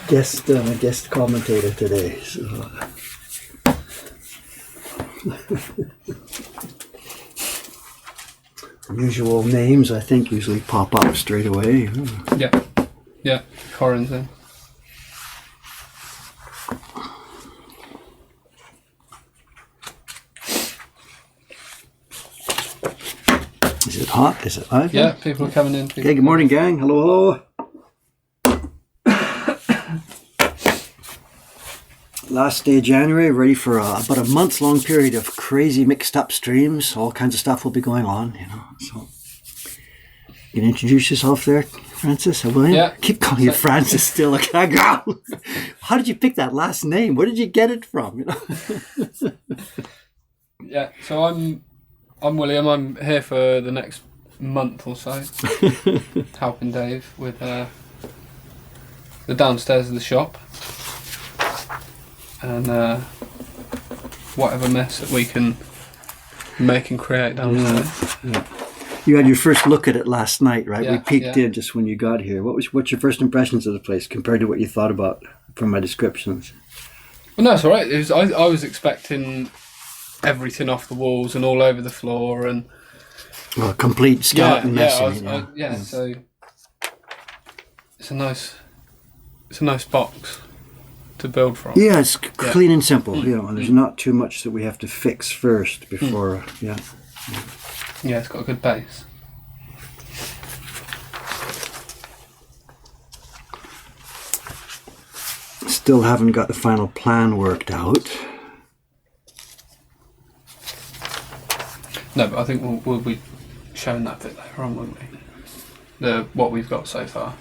guest commentator today. So. Usual names, I think, usually pop up straight away. Yeah, Corin's in. Is it hot? Is it live? Yeah, people are coming in. Okay, good morning, gang. Hello. Last day of January, ready for about a month-long period of crazy mixed-up streams. All kinds of stuff will be going on, So, you can introduce yourself there, Francis or William? Yeah. Keep calling you Francis still. Like, how did you pick that last name? Where did you get it from? Yeah. So I'm William. I'm here for the next month or so, helping Dave with the downstairs of the shop. And whatever mess that we can make and create downstairs. Yeah. You had your first look at it last night, right? Yeah, we peeked in just when you got here. What's your first impressions of the place compared to what you thought about from my descriptions? Well, no, it's all right. I was expecting everything off the walls and all over the floor and complete skeleton mess. So it's a nice box to build from. Yeah, it's clean and simple, and there's not too much that we have to fix first before, Yeah, it's got a good base. Still haven't got the final plan worked out. No, but I think we'll be showing that bit later on, won't we? What we've got so far.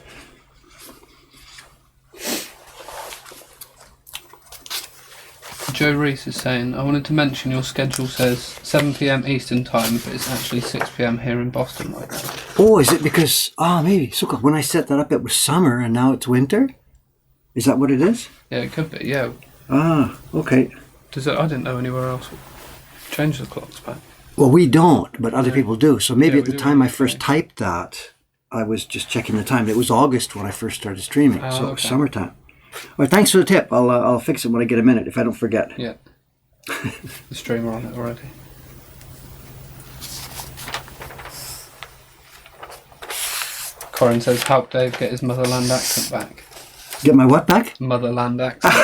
Joe Reese is saying, I wanted to mention your schedule says 7 p.m. Eastern time, but it's actually 6 p.m. here in Boston right now. Oh, is it because, maybe. So when I set that up, it was summer and now it's winter? Is that what it is? Yeah, it could be, yeah. Ah, okay. I didn't know anywhere else would change the clocks back. Well, we don't, but other people do. So maybe at the time I first typed that, I was just checking the time. It was August when I first started streaming, so it was summertime. All right, thanks for the tip. I'll fix it when I get a minute if I don't forget. Yeah. The streamer on it already. Corin says, help Dave get his motherland accent back. Get my what back? Motherland accent.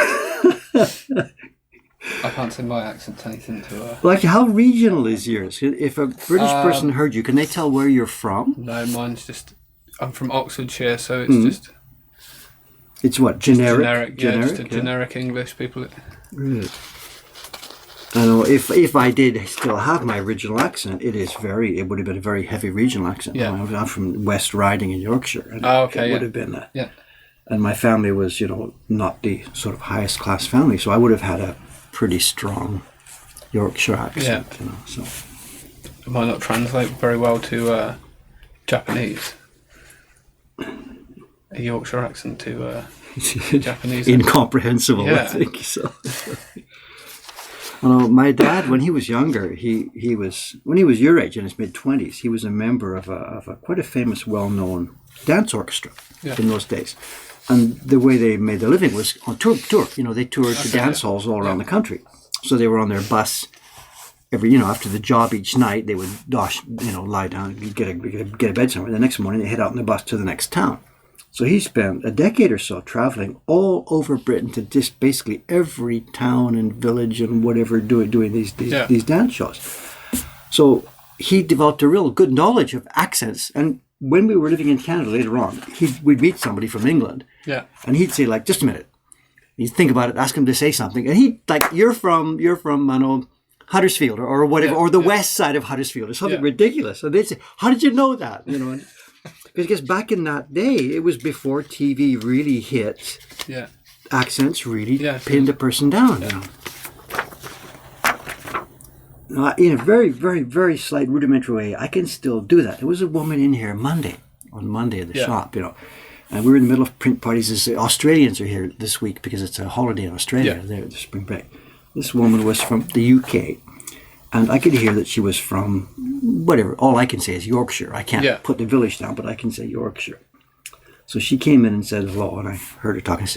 I can't say my accent's anything to... Like, how regional is yours? If a British person heard you, can they tell where you're from? No, mine's just... I'm from Oxfordshire, so it's just... It's what, generic? Generic English people. Right. I know if I did still have my original accent, it would have been a very heavy regional accent. Yeah. I'm from West Riding in Yorkshire. And it would have been and my family was, not the sort of highest class family, so I would have had a pretty strong Yorkshire accent. Yeah. So It might not translate very well to Japanese. A Yorkshire accent to Japanese. Incomprehensible, I think. So, my dad, when he was younger, when he was your age in his mid-20s, he was a member of a quite a famous, well-known dance orchestra in those days. And the way they made their living was on tour. They toured to dance halls all around the country. So they were on their bus every, after the job each night. They would lie down, get a bed somewhere. The next morning they head out on the bus to the next town. So he spent a decade or so traveling all over Britain to just basically every town and village and whatever doing these dance shows. So he developed a real good knowledge of accents. And when we were living in Canada later on, we'd meet somebody from England. Yeah. And he'd say, like, just a minute. He'd think about it, ask him to say something. And he'd like, you're from I know, Huddersfield or whatever, or the west side of Huddersfield or something ridiculous. And they'd say, how did you know that? Because back in that day, it was before TV really hit. Yeah. Accents really pinned a person down. In a very, very, very slight rudimentary way, I can still do that. There was a woman in here on Monday at the shop, and we were in the middle of print parties. The Australians are here this week because it's a holiday in Australia. They're the spring break. This woman was from the UK. And I could hear that she was from, whatever, all I can say is Yorkshire. I can't put the village down, but I can say Yorkshire. So she came in and said hello, and I heard her talking.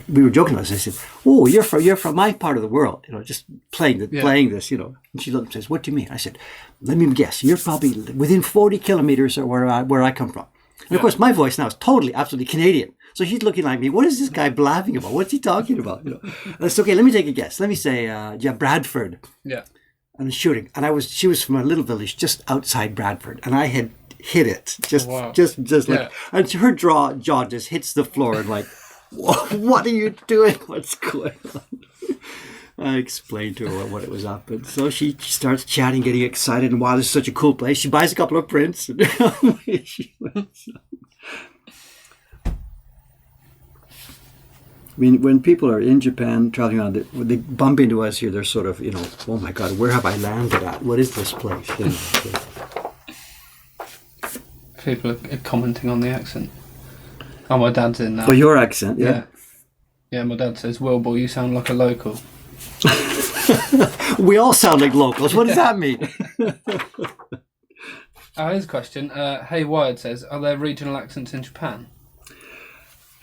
We were joking about this. I said, "Oh, you're from my part of the world, just playing this, And she looked and says, "What do you mean?" I said, "Let me guess. You're probably within 40 kilometers of where I come from." And of course, my voice now is totally, absolutely Canadian. So she's looking like me. What is this guy blabbing about? What's he talking about? And I said, "Okay, let me take a guess. Let me say, Bradford." Yeah. And shooting, and she was from a little village just outside Bradford, and I had hit it just like, and her jaw just hits the floor, and like, what are you doing? What's going on? I explained to her what it was up, and so she starts chatting, getting excited, and wow, this is such a cool place. She buys a couple of prints, and away she went. I mean, when people are in Japan traveling around, when they bump into us here, they're sort of, oh my God, where have I landed at? What is this place? People are commenting on the accent. Oh, my dad's in now. Oh, your accent, yeah. Yeah, my dad says, Wilbur, you sound like a local. We all sound like locals. What does that mean? Here's a question. Hey Wired says, are there regional accents in Japan?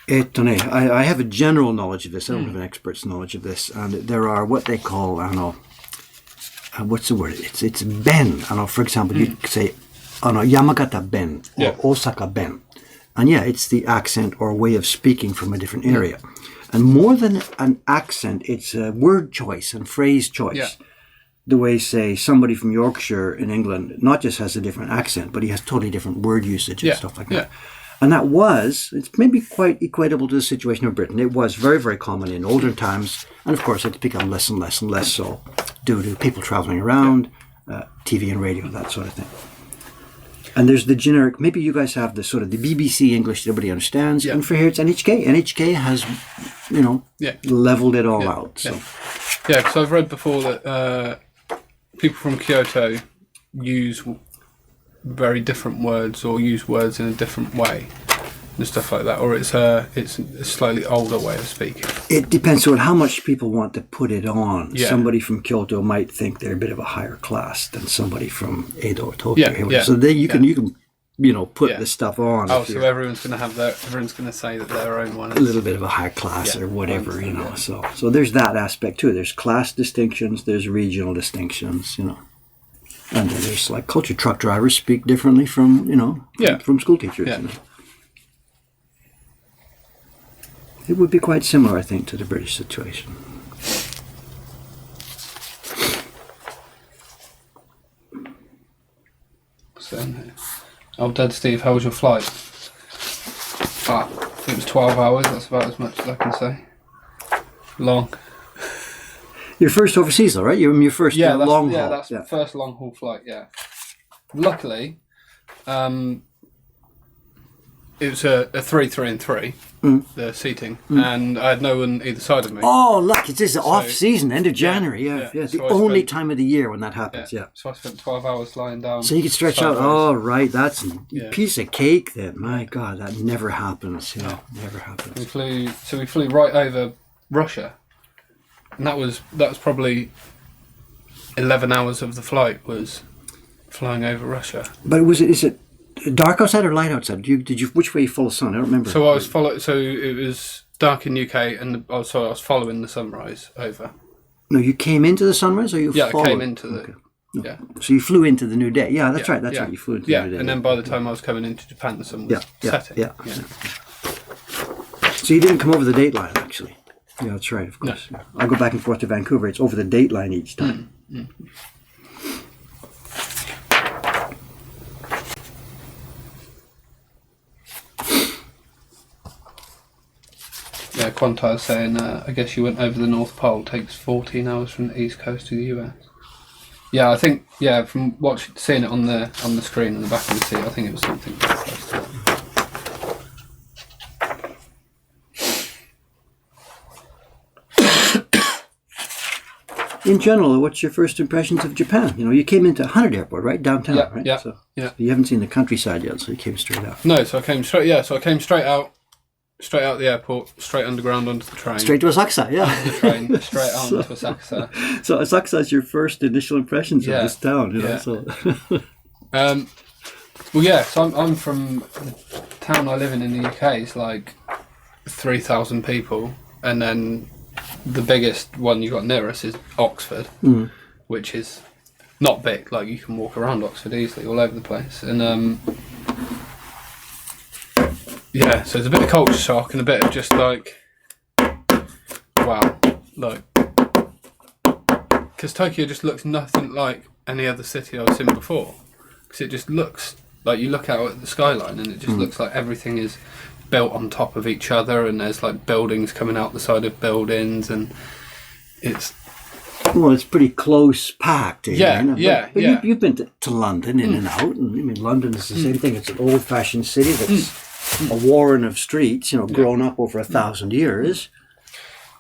I have a general knowledge of this. I don't have an expert's knowledge of this. And there are what they call, I don't know, what's the word? It's ben. I don't know, for example, you say, Yamagata ben or Osaka ben. And it's the accent or way of speaking from a different area. And more than an accent, it's a word choice and phrase choice. Yeah. The way, say, somebody from Yorkshire in England not just has a different accent, but he has totally different word usage and stuff like that. And it's maybe quite equatable to the situation of Britain. It was very, very common in older times. And of course, it's become less and less and less so due to people traveling around, TV and radio, that sort of thing. And there's the generic, maybe you guys have the sort of the BBC English that everybody understands. Yeah. And for here, it's NHK. NHK has, leveled it all out. So. Yeah, because I've read before that people from Kyoto use very different words or use words in a different way and stuff like that, or it's a slightly older way of speaking. It depends on how much people want to put it on. Yeah. Somebody from Kyoto might think they're a bit of a higher class than somebody from Edo or Tokyo. Yeah. So you can put this stuff on. Oh, so everyone's going to say that their own one is a little bit of a higher class or whatever, So there's that aspect too. There's class distinctions, there's regional distinctions, And then there's like culture. Truck drivers speak differently from, from school teachers. Yeah. It would be quite similar, I think, to the British situation. Oh, Dad Steve, how was your flight? It was 12 hours. That's about as much as I can say. Long. Your first overseas, though, right? Your first long haul. Yeah, that's the first long haul flight. Yeah. Luckily, it was a 3-3 and 3, the seating, and I had no one either side of me. Oh, look, it is off season, end of January. Yeah. The so only time of the year when that happens. Yeah. So I spent 12 hours lying down. So you could stretch out. Oh, right, that's a piece of cake. Then, my God, that never happens. Never happens. We flew right over Russia. And that was probably 11 hours of the flight was flying over Russia. But is it dark outside or light outside? Did you which way you follow the sun? I don't remember. So it was dark in UK, and I was following the sunrise over. No, you came into the sunrise, or you followed? I came into the. Okay. No. Yeah. So you flew into the new day. Yeah, that's right. That's right. You flew into the new day. And then by the time I was coming into Japan, the sun was setting. Yeah. So you didn't come over the date line, actually. Yeah, that's right, of course. No. I go back and forth to Vancouver. It's over the date line each time. Yeah, Quantire's saying, I guess you went over the North Pole. Takes 14 hours from the East Coast to the US. Yeah, I think, from seeing it on the screen in the back of the seat, I think it was something close to that. In general, what's your first impressions of Japan? You came into Haneda Airport, right? Downtown, right? Yeah, so you haven't seen the countryside yet, so you came straight out. No, so I came straight out the airport, straight underground onto the train. Straight to Asakusa, Onto the train, straight on to Asakusa. So Asakusa is your first initial impressions of this town, So. So I'm from town I live in the UK is like 3,000 people, and then the biggest one you got near us is Oxford, which is not big. Like, you can walk around Oxford easily, all over the place, and yeah, so it's a bit of culture shock and a bit of just like, wow, like, because Tokyo just looks nothing like any other city I was in before, because it just looks like, you look out at the skyline and it just looks like everything is built on top of each other, and there's like buildings coming out the side of buildings, and it's pretty close packed. Yeah, you know? yeah, but yeah. You've been to London in and out, and I mean, London is the same thing. It's an old-fashioned city that's a warren of streets, you know, grown up over 1,000 years.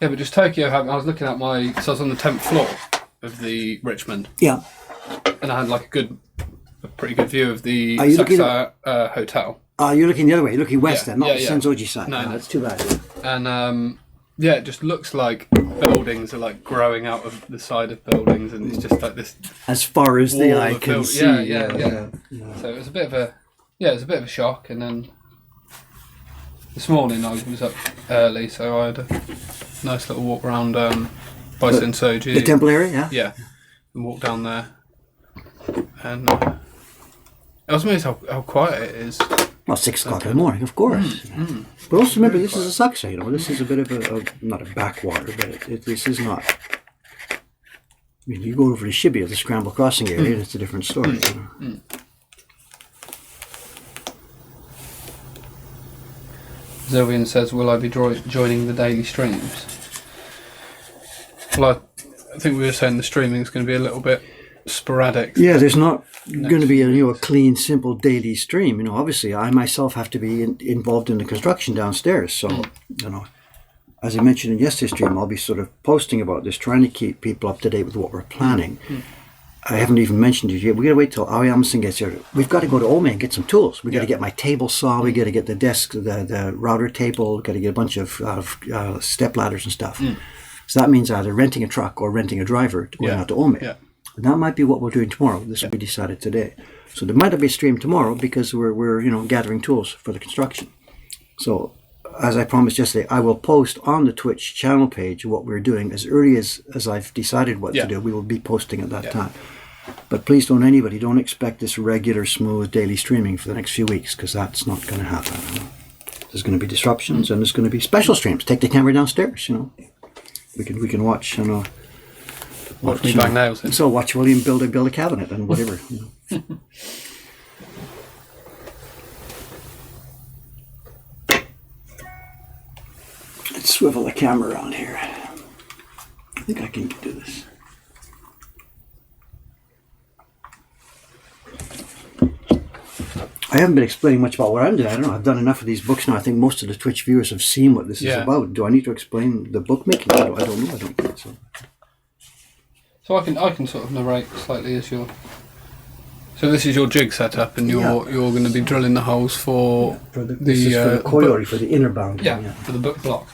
Yeah, but just Tokyo. I was looking at so I was on the 10th floor of the Richmond. Yeah, and I had like a pretty good view of the Are you looking Sakusa Hotel. You're looking the other way. You're looking west then, not yeah, the yeah. Sensoji side. No, no. That's too bad. And yeah, it just looks like buildings are like growing out of the side of buildings, and it's just like this. As far as the eye can see. Yeah. So it was a bit of a shock, and then this morning I was up early, so I had a nice little walk around by Sensoji. The temple area, yeah? Yeah, and walk down there, and I was amazed how quiet it is. Well, 6 o'clock in the morning, of course. But also remember, this is a Sakusa, you know. This is a bit of not a backwater, but this is not. I mean, you go over to Shibuya, the Scramble Crossing area, and it's a different story. You know? Zilvian says, will I be joining the daily streams? Well, I think we were saying the streaming is going to be a little bit sporadic. Yeah, there's not going to be a clean, simple daily stream. You know, obviously, I myself have to be involved in the construction downstairs. So, you know, as I mentioned in yesterday's stream, I'll be sort of posting about this, trying to keep people up to date with what we're planning. I haven't even mentioned it yet. We got to wait till Aoyama-san gets here. We've got to go to Ome and get some tools. We got to get my table saw. We got to get the desk, the router table. Got to get a bunch of step ladders and stuff. So that means either renting a truck or renting a driver to go out to Ome. Yeah. And that might be what we're doing tomorrow. This will be decided today. So there might not be a stream tomorrow because we're gathering tools for the construction. So as I promised yesterday, I will post on the Twitch channel page what we're doing as early as I've decided what to do. We will be posting at that time. But please don't expect this regular, smooth daily streaming for the next few weeks, because that's not going to happen. There's going to be disruptions, and there's going to be special streams. Take the camera downstairs. You know, we can watch. You know, watch me bang nails in. So watch William build a cabinet and whatever. You know. Let's swivel the camera around here. I think I can do this. I haven't been explaining much about what I'm doing. I don't know. I've done enough of these books now. I think most of the Twitch viewers have seen what this is about. Do I need to explain the bookmaking? I don't know. I don't think so. So I can sort of narrate slightly as you're. So this is your jig setup, and you're going to be drilling the holes for this is for the koyori, for the inner boundary. Yeah, for the book block.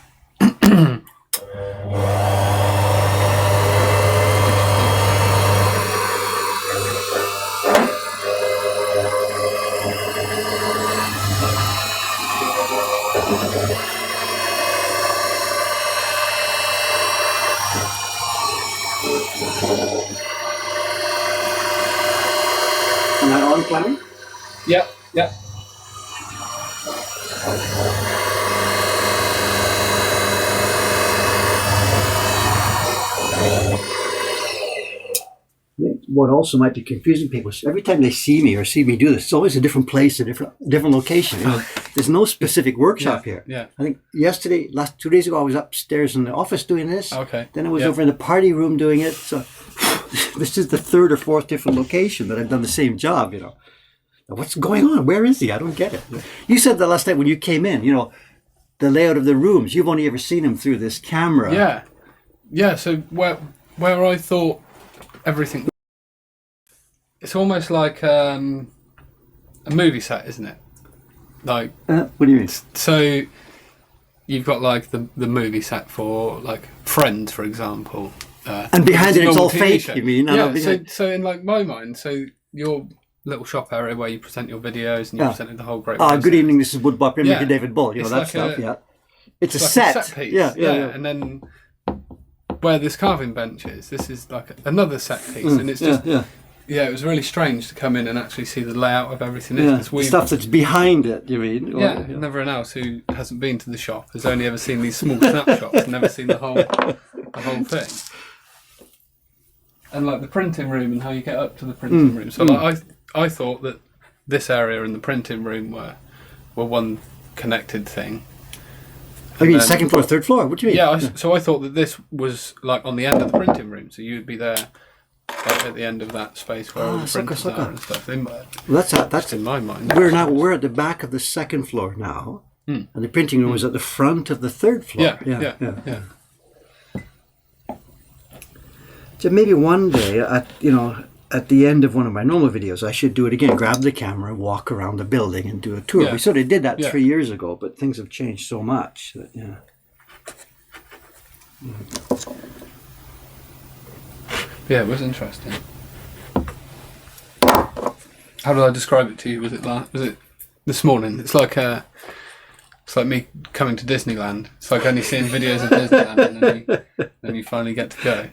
Am I on climbing? Yeah. What also might be confusing people is every time they see me do this, it's always a different place, a different location. You know, there's no specific workshop here. Yeah. I think 2 days ago, I was upstairs in the office doing this. Okay. Then I was over in the party room doing it. So this is the third or fourth different location that I've done the same job. You know, what's going on? Where is he? I don't get it. You said that last night when you came in. You know, the layout of the rooms. You've only ever seen them through this camera. Yeah. So where I thought everything. It's almost like a movie set, isn't it? Like, what do you mean? So you've got like the movie set for like Friends, for example. And behind it, it's all fake. Show. You mean? Yeah. So in like my mind, so your little shop area where you present your videos and you presented the whole great. Good evening, this is Woodbop and Yeah. David Bull. You know, It's that like stuff. a- Yeah, it's a like set. piece. Yeah. And then where this carving bench is, this is like another set piece, and it's just it was really strange to come in and actually see the layout of everything. The stuff that's behind it. You mean? And everyone else who hasn't been to the shop has only ever seen these small snapshots and never seen the whole thing. And like the printing room and how you get up to the printing room. So like I thought that this area and the printing room were one connected thing. I mean, second floor, third floor. What do you mean? Yeah, so I thought that this was like on the end of the printing room, so you'd be there like, at the end of that space where all the printers are and stuff. That's in my mind. We're at the back of the second floor now, and the printing room is at the front of the third floor. Yeah. So maybe one day, at the end of one of my normal videos, I should do it again. Grab the camera, walk around the building, and do a tour. Yeah. We sort of did that 3 years ago, but things have changed so much that Yeah, it was interesting. How did I describe it to you? Was it this morning? It's like me coming to Disneyland. It's like only seeing videos of Disneyland, and then you finally get to go.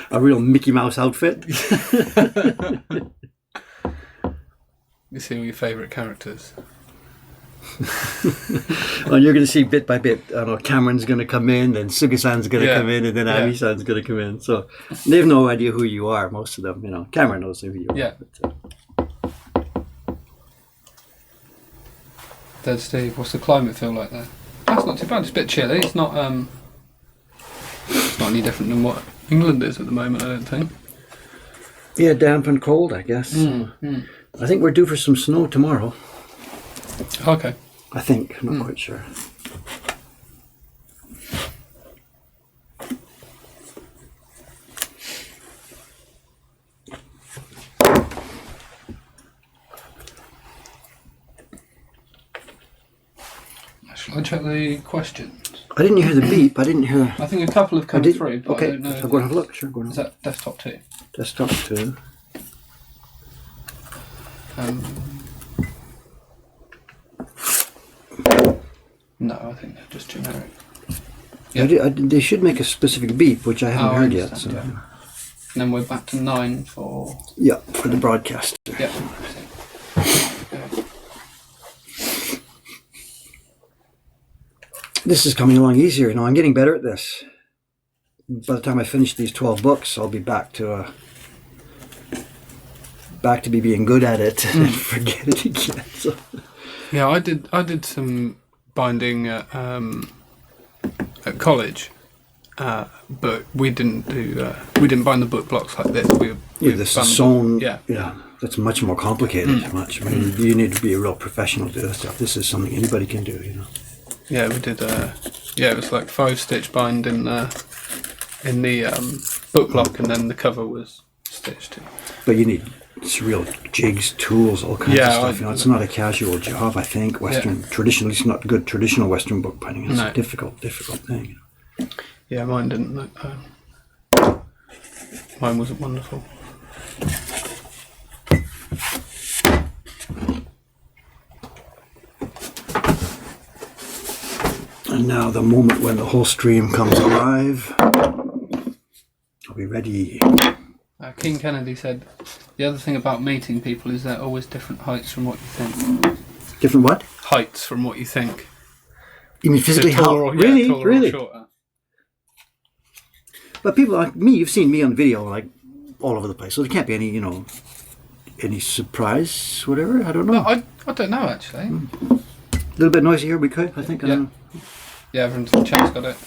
A real Mickey Mouse outfit. You see all your favourite characters. Well, you're going to see bit by bit. I don't know, Cameron's going to come in, then Suga-san's going to come in, and then Ami-san's going to come in. So they have no idea who you are, most of them. Cameron knows who you are. Yeah. Dead Steve, what's the climate feel like there? That's not too bad. It's a bit chilly. It's not any different than what England is at the moment, I don't think. Yeah, damp and cold, I guess. I think we're due for some snow tomorrow. Okay. I think. I'm not quite sure. Shall I check the questions? I didn't hear the beep. I didn't hear... I think a couple have come through, but okay. I don't know. I'll go and have a look. Sure, go and Is have a look. that desktop 2? Desktop 2. No, I think they're just generic. They should make a specific beep, which I haven't heard yet. So. Yeah. And then we're back to 9 for... Yeah, for the broadcast. Yeah. This is coming along easier. I'm getting better at this. By the time I finish these 12 books, I'll be back to me being good at it and forget it again. So. Yeah, I did some binding at college, but we didn't bind the book blocks like this. This is sewn. Yeah, that's much more complicated. I mean, you need to be a real professional to do this stuff. This is something anybody can do. Yeah, we did. It was like 5-stitch bind in the book block, and then the cover was stitched. But you need real jigs, tools, all kinds of stuff. It's not a casual job. I think traditionally, it's not good traditional Western book binding. It's a difficult thing. Yeah, mine didn't look. Mine wasn't wonderful. And now the moment when the whole stream comes alive. Are we ready? King Kennedy said, the other thing about meeting people is they're always different heights from what you think. Different what? Heights from what you think. You mean physically how? Really? Or shorter. But people like me, you've seen me on video like all over the place, so there can't be any, any surprise, whatever. I don't know. No, I don't know actually. A little bit noisy here, we could, I think. Yeah, everyone's in the chat's got it.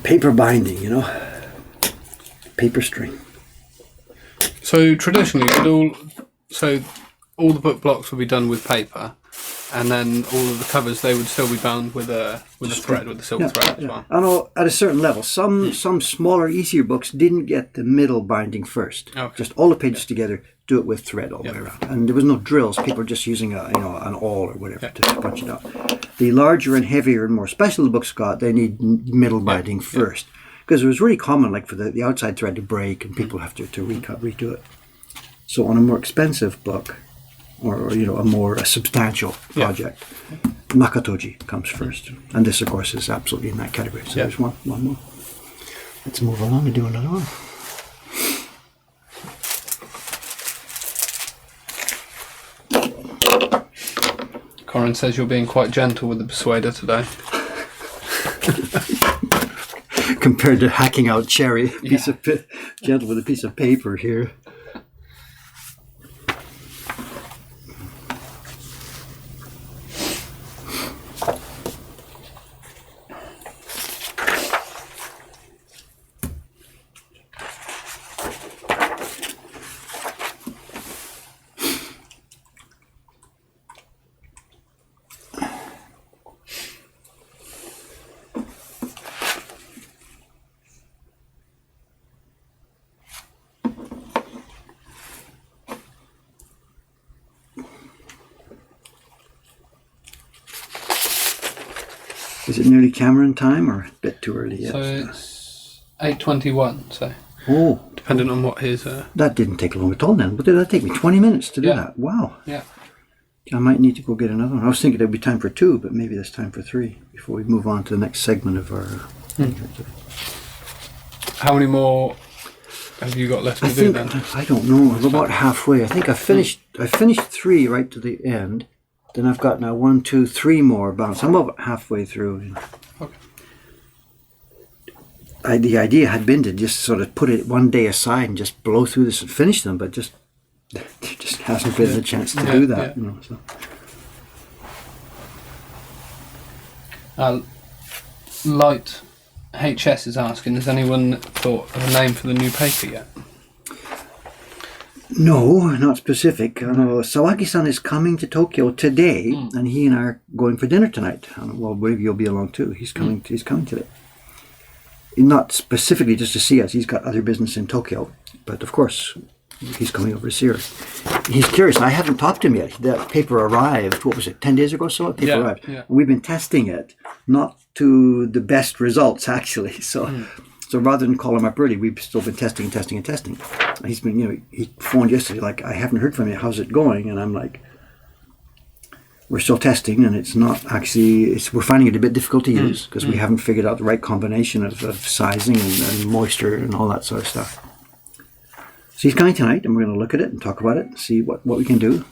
Paper binding, paper string. So traditionally, all the book blocks would be done with paper, and then all of the covers, they would still be bound with a thread, with a silk thread as well. I know at a certain level, some smaller, easier books didn't get the middle binding first. Okay. Just all the pages together, do it with thread all the way around. And there was no drills. People were just using an awl or whatever to punch it out. The larger and heavier and more special the books got, they need middle binding first. Because it was really common, like for the outside thread to break, and people have to redo it. So on a more expensive book, or a substantial project, Makatoji comes first, and this, of course, is absolutely in that category. So there's one more. Let's move along and do another one. Corin says you're being quite gentle with the persuader today. Compared to hacking out cherry, gentle with a piece of paper here. Is it nearly Cameron time or a bit too early yet? So it's 8:21, so oh, depending on what his... That didn't take long at all then. But did that take me 20 minutes to do that? Wow. Yeah. I might need to go get another one. I was thinking there'd be time for 2, but maybe there's time for 3 before we move on to the next segment of our... How many more have you got left to do then? I don't know. I'm about halfway. I think I finished 3 right to the end. Then I've got now 1, 2, 3 more bounce. I'm about halfway through. Okay. The idea had been to just sort of put it one day aside and just blow through this and finish them, but just hasn't been a chance to do that. Light HS is asking, has anyone thought of a name for the new paper yet? No, not specific. Sawaki-san is coming to Tokyo today, and he and I are going for dinner tonight. Well, maybe you'll be along too. He's coming. He's coming today. Not specifically just to see us. He's got other business in Tokyo, but of course, he's coming over to see her. He's curious. I haven't talked to him yet. That paper arrived. What was it? 10 days ago or so. The paper arrived. Yeah. We've been testing it, not to the best results actually. So rather than call him up early, we've still been testing. He's been, he phoned yesterday like, I haven't heard from you. How's it going? And I'm like, we're still testing, and it's not actually. We're finding it a bit difficult to use because we haven't figured out the right combination of sizing and moisture and all that sort of stuff. So he's coming tonight, and we're going to look at it and talk about it and see what we can do.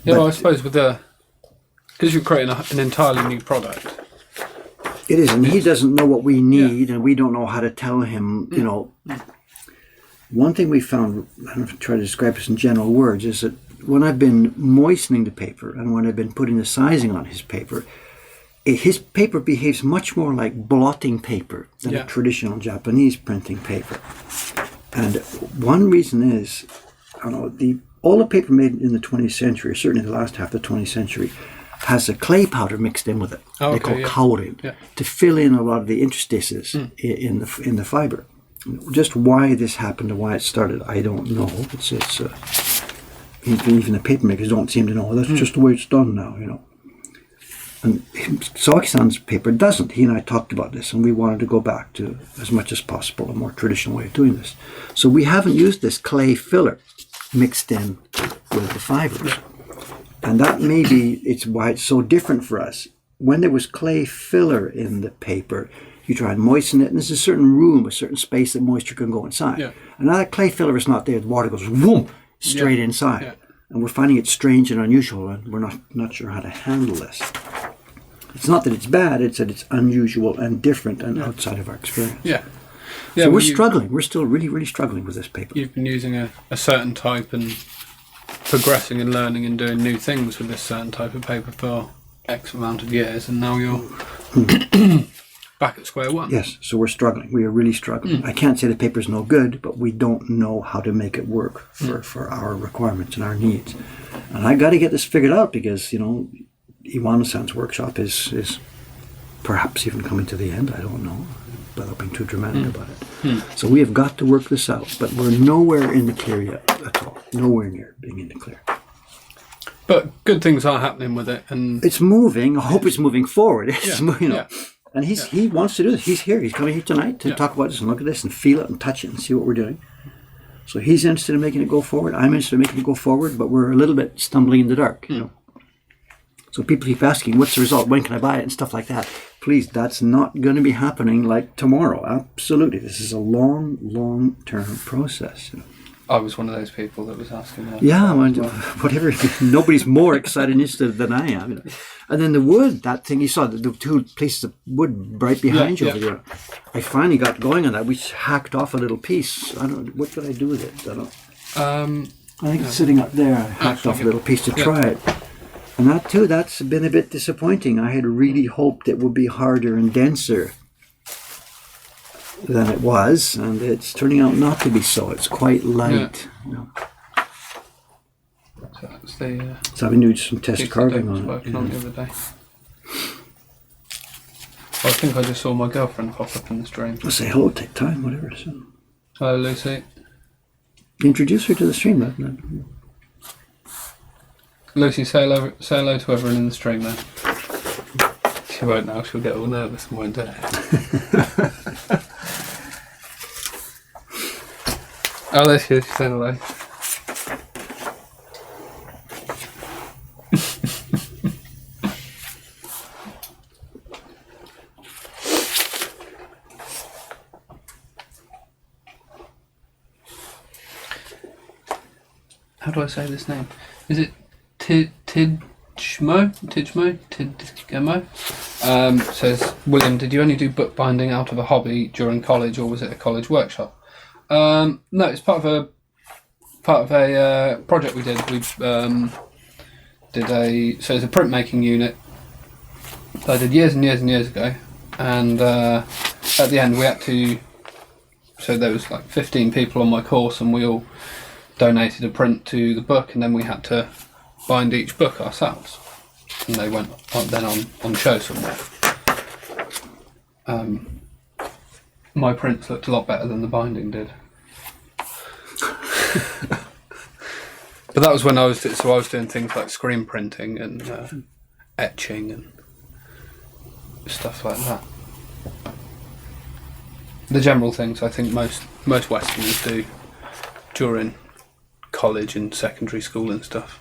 Yeah, well, I suppose because you're creating an entirely new product. It is, and he doesn't know what we need, and we don't know how to tell him, One thing we found, I don't know if I try to describe this in general words, is that when I've been moistening the paper and when I've been putting the sizing on his paper behaves much more like blotting paper than a traditional Japanese printing paper. And one reason is, all the paper made in the 20th century, certainly the last half of the 20th century, has a clay powder mixed in with it. They call cowling to fill in a lot of the interstices in the fiber. Just why this happened and why it started, I don't know. It's even the paper makers don't seem to know. That's just the way it's done now, And Sawaki-san's paper doesn't. He and I talked about this, and we wanted to go back to, as much as possible, a more traditional way of doing this. So we haven't used this clay filler mixed in with the fibers. And that it's why it's so different for us. When there was clay filler in the paper, you try and moisten it, and there's a certain room, a certain space that moisture can go inside. Yeah. And now that clay filler is not there, the water goes whoom, straight inside. Yeah. And we're finding it strange and unusual, and we're not sure how to handle this. It's not that it's bad, it's that it's unusual and different and outside of our experience. Yeah. So we're struggling. We're still really, really struggling with this paper. You've been using a certain type and progressing and learning and doing new things with this certain type of paper for X amount of years, and now you're back at square one. Yes, so we're struggling. We are really struggling. I can't say the paper's no good, but we don't know how to make it work for our requirements and our needs. And I got to get this figured out because, Iwano-san's workshop is perhaps even coming to the end. I don't know, without being too dramatic about it. So we have got to work this out, but we're nowhere in the clear yet at all. Nowhere near being in the clear. But good things are happening with it, and it's moving. I hope it's moving forward. It's moving, And he wants to do this. He's here. He's coming here tonight to talk about this and look at this and feel it and touch it and see what we're doing. So he's interested in making it go forward. I'm interested in making it go forward, but we're a little bit stumbling in the dark. So people keep asking, what's the result? When can I buy it? And stuff like that. Please, that's not going to be happening like tomorrow. Absolutely. This is a long, long-term process. I was one of those people that was asking that. Yeah, whatever. Nobody's more excited and interested than I am. And then the wood, that thing you saw, the two pieces of wood right behind you over there. I finally got going on that. We hacked off a little piece. I don't. What did I do with it? I don't. I think it's sitting up there. I hacked off a little piece to try it. And that too, that's been a bit disappointing. I had really hoped it would be harder and denser than it was, and it's turning out not to be so. It's quite light. So that's the. So I've been doing some test carving on it. Working on the other day. I think I just saw my girlfriend pop up in the stream. I'll say hello, take time, whatever. So. Hello, Lucy. Introduce her to the stream, man. Lucy, say hello to everyone in the stream then. She won't now, she'll get all nervous and won't do it. Oh, there she is, she's saying hello. How do I say this name? Is it Tidgemo? Says, William, did you only do bookbinding out of a hobby during college, or was it a college workshop? No, it's part of a project we did. We so it's a printmaking unit that I did years and years and years ago, and at the end we had to. So there was like 15 people on my course, and we all donated a print to the book, and then we had to bind each book ourselves, and they went on show somewhere. My prints looked a lot better than the binding did. But that was when I was doing things like screen printing and etching and stuff like that. The general things I think most Westerners do during college and secondary school and stuff.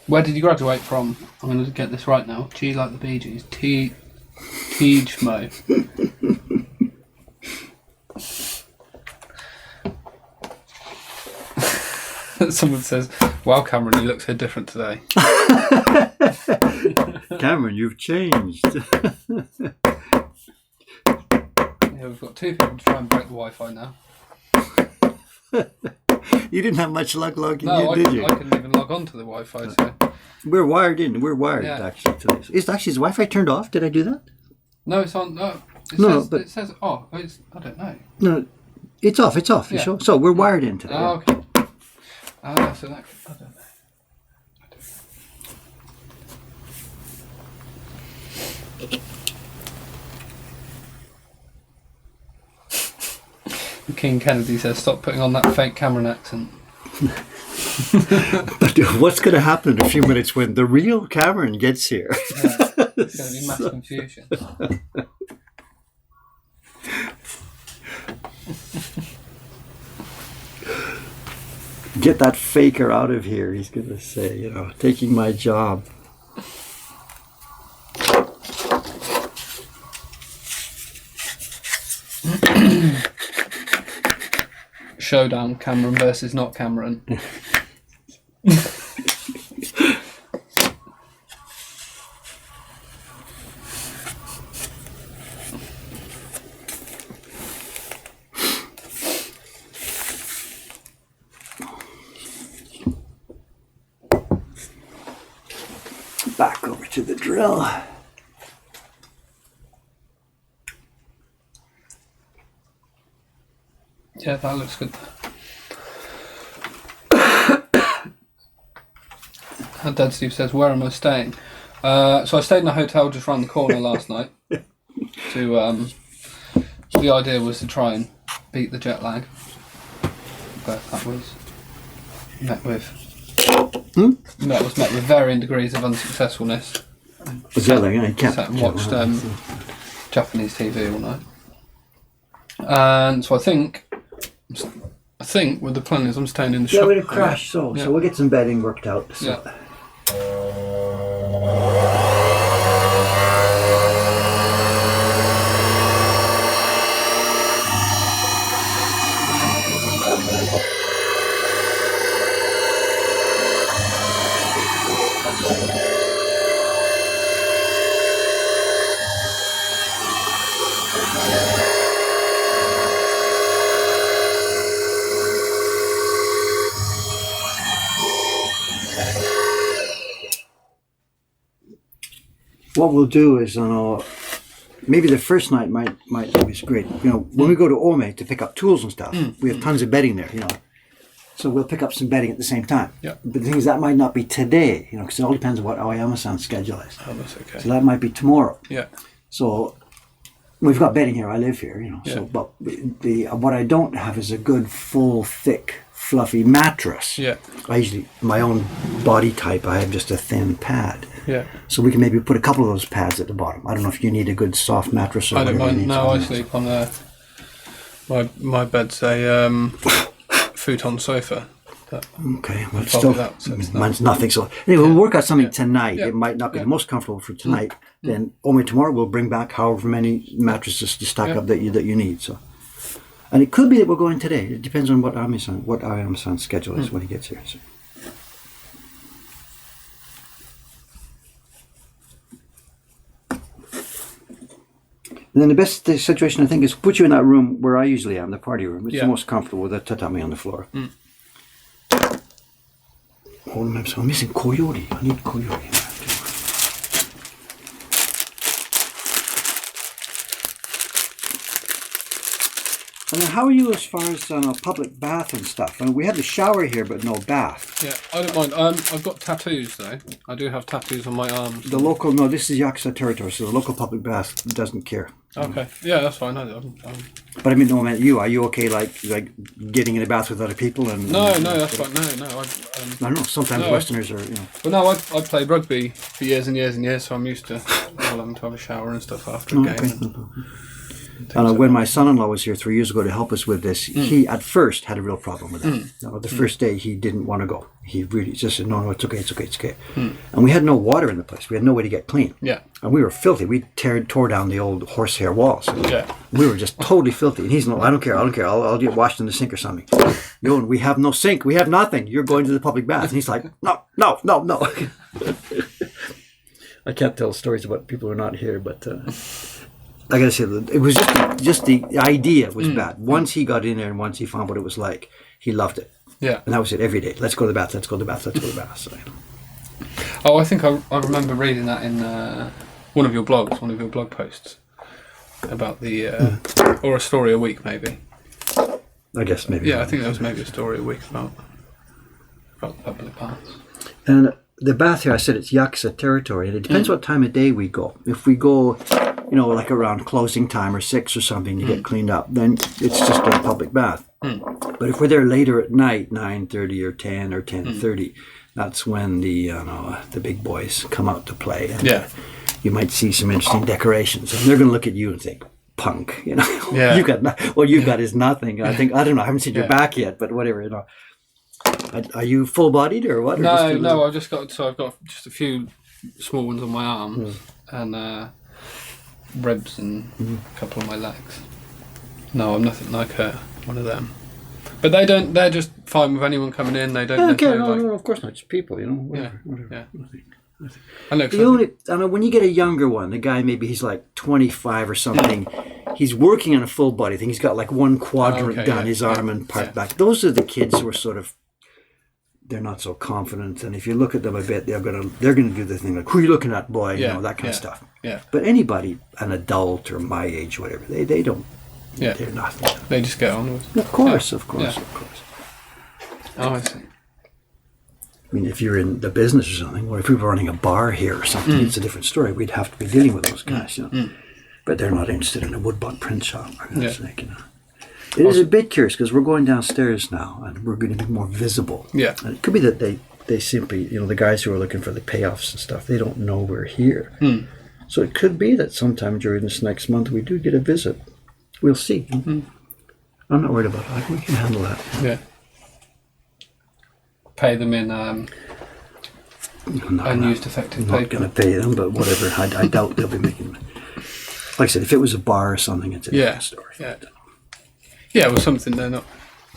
Where did you graduate from? I'm going to get this right now. G like the Bee Gees. Tidgemo. Someone says, wow, Cameron, you look so different today. Cameron, you've changed. Yeah, we've got two people to try and break the Wi-Fi now. You didn't have much luck logging in, did you? I couldn't even log on to the Wi-Fi. So. We're wired in. We're wired actually to this. Is his Wi-Fi turned off? Did I do that? No, it's on. No, it says off. I don't know. No, it's off. It's off. You sure? So we're wired in today. Oh, okay. So that I don't know. King Kennedy says, stop putting on that fake Cameron accent. But what's going to happen in a few minutes when the real Cameron gets here? Yeah, it's going to be mass confusion. Get that faker out of here, he's going to say, taking my job. Showdown, Cameron versus not Cameron. back over to the drill. Yeah, that looks good. And Dad Steve says, where am I staying? So I stayed in a hotel just round the corner last night. The idea was to try and beat the jet lag. But that was met with varying degrees of unsuccessfulness. Jet lag, I can't. Sat and watched Japanese TV all night. And so I think with the plan is I'm staying in the shop. Yeah, we're going to crash, so we'll get some bedding worked out. So. Yeah. What we'll do is, maybe the first night might be great. When we go to Ome to pick up tools and stuff, we have tons of bedding there. So we'll pick up some bedding at the same time. Yeah. But the thing is, that might not be today. Because it all depends on what Aoyama-san's schedule is. Oh, that's okay. So that might be tomorrow. Yeah. So we've got bedding here. I live here. Yeah. So, but what I don't have is a good, full, thick, fluffy mattress. Yeah. I usually, my own body type, I have just a thin pad. Yeah. So we can maybe put a couple of those pads at the bottom. I don't know if you need a good soft mattress or I don't whatever. mind. No, I sleep on my bed's a futon sofa. Okay, well, mine's nothing. So anyway, we'll work out something tonight. Yeah. It might not be the most comfortable for tonight. Then only tomorrow we'll bring back however many mattresses to stack up that you need. So, and it could be that we're going today. It depends on what Ayama-san's schedule is when he gets here. So. And then the best situation, I think, is put you in that room where I usually am, the party room. It's the most comfortable with a tatami on the floor. Oh, I'm missing koyori. I need koyori. And then how are you as far as public bath and stuff? I mean, we have the shower here, but no bath. Yeah, I don't mind. I've got tattoos, though. I do have tattoos on my arms. This is Yakuza territory, so the local public bath doesn't care. Okay, yeah, that's fine. But I mean, no, man, are you okay, like getting in a bath with other people? No, that's fine. No. I don't know. Sometimes Westerners are, Well, no, I played rugby for years and years and years, so I'm used to having to have a shower and stuff after a game. Okay. And when my son-in-law was here 3 years ago to help us with this, he at first had a real problem with that. The first day he didn't want to go. He really just said, no, it's okay. And we had no water in the place. We had no way to get clean. Yeah. And we were filthy. We tore down the old horsehair walls. Yeah. We were just totally filthy. And he's no, I don't care. I'll get washed in the sink or something. We have no sink. We have nothing. You're going to the public bath. And he's like, no. I can't tell stories about people who are not here, but... I gotta say, it was just the idea was bad. Once he got in there and once he found what it was like, he loved it. Yeah. And that was it every day. Let's go to the bath. So, Oh, I think I remember reading that in one of your blog posts about the or a story a week maybe. I guess maybe. Yeah, I think there was maybe a story a week about the public baths. And the bath here, I said it's Yakuza territory, and it depends what time of day we go. If we go, like around closing time or 6 or something to get cleaned up, then it's just a public bath. But if we're there later at night, 9:30 or 10 or 10:30, that's when the big boys come out to play. And you might see some interesting decorations, and they're going to look at you and think, "Punk," Yeah. You've got is nothing. I don't know. I haven't seen your back yet, but whatever, Are you full-bodied or what? Or No. I've got just a few small ones on my arms and ribs and a couple of my legs. No, I'm nothing like one of them. But they don't. They're just fine with anyone coming in. They don't. Okay, no, of course not. Just people, whatever. Yeah. I know. When you get a younger one, the guy maybe he's like 25 or something. He's working on a full body thing. He's got like one quadrant done, his arm and part back. Those are the kids who are sort of they're not so confident, and if you look at them a bit, they're gonna do the thing like, who are you looking at, boy? You know, that kind of stuff. Yeah. But anybody, an adult or my age, whatever, they don't. Yeah. They're nothing. They just get on with it. Of course. Yeah. Oh, I see. I mean, if you're in the business or something, or if we were running a bar here or something, it's a different story. We'd have to be dealing with those guys, you know. But they're not interested in a woodblock print shop, for God's sake, you know. It is a bit curious because we're going downstairs now and we're going to be more visible. Yeah. And it could be that they simply, you know, the guys who are looking for the payoffs and stuff, they don't know we're here. So it could be that sometime during this next month we do get a visit. We'll see. I'm not worried about that. We can handle that. Yeah. Pay them in unused effective paper. I'm not going to pay them, but whatever. I doubt they'll be making. Like I said, if it was a bar or something, it's a different story. Yeah. Yeah, well, something they're not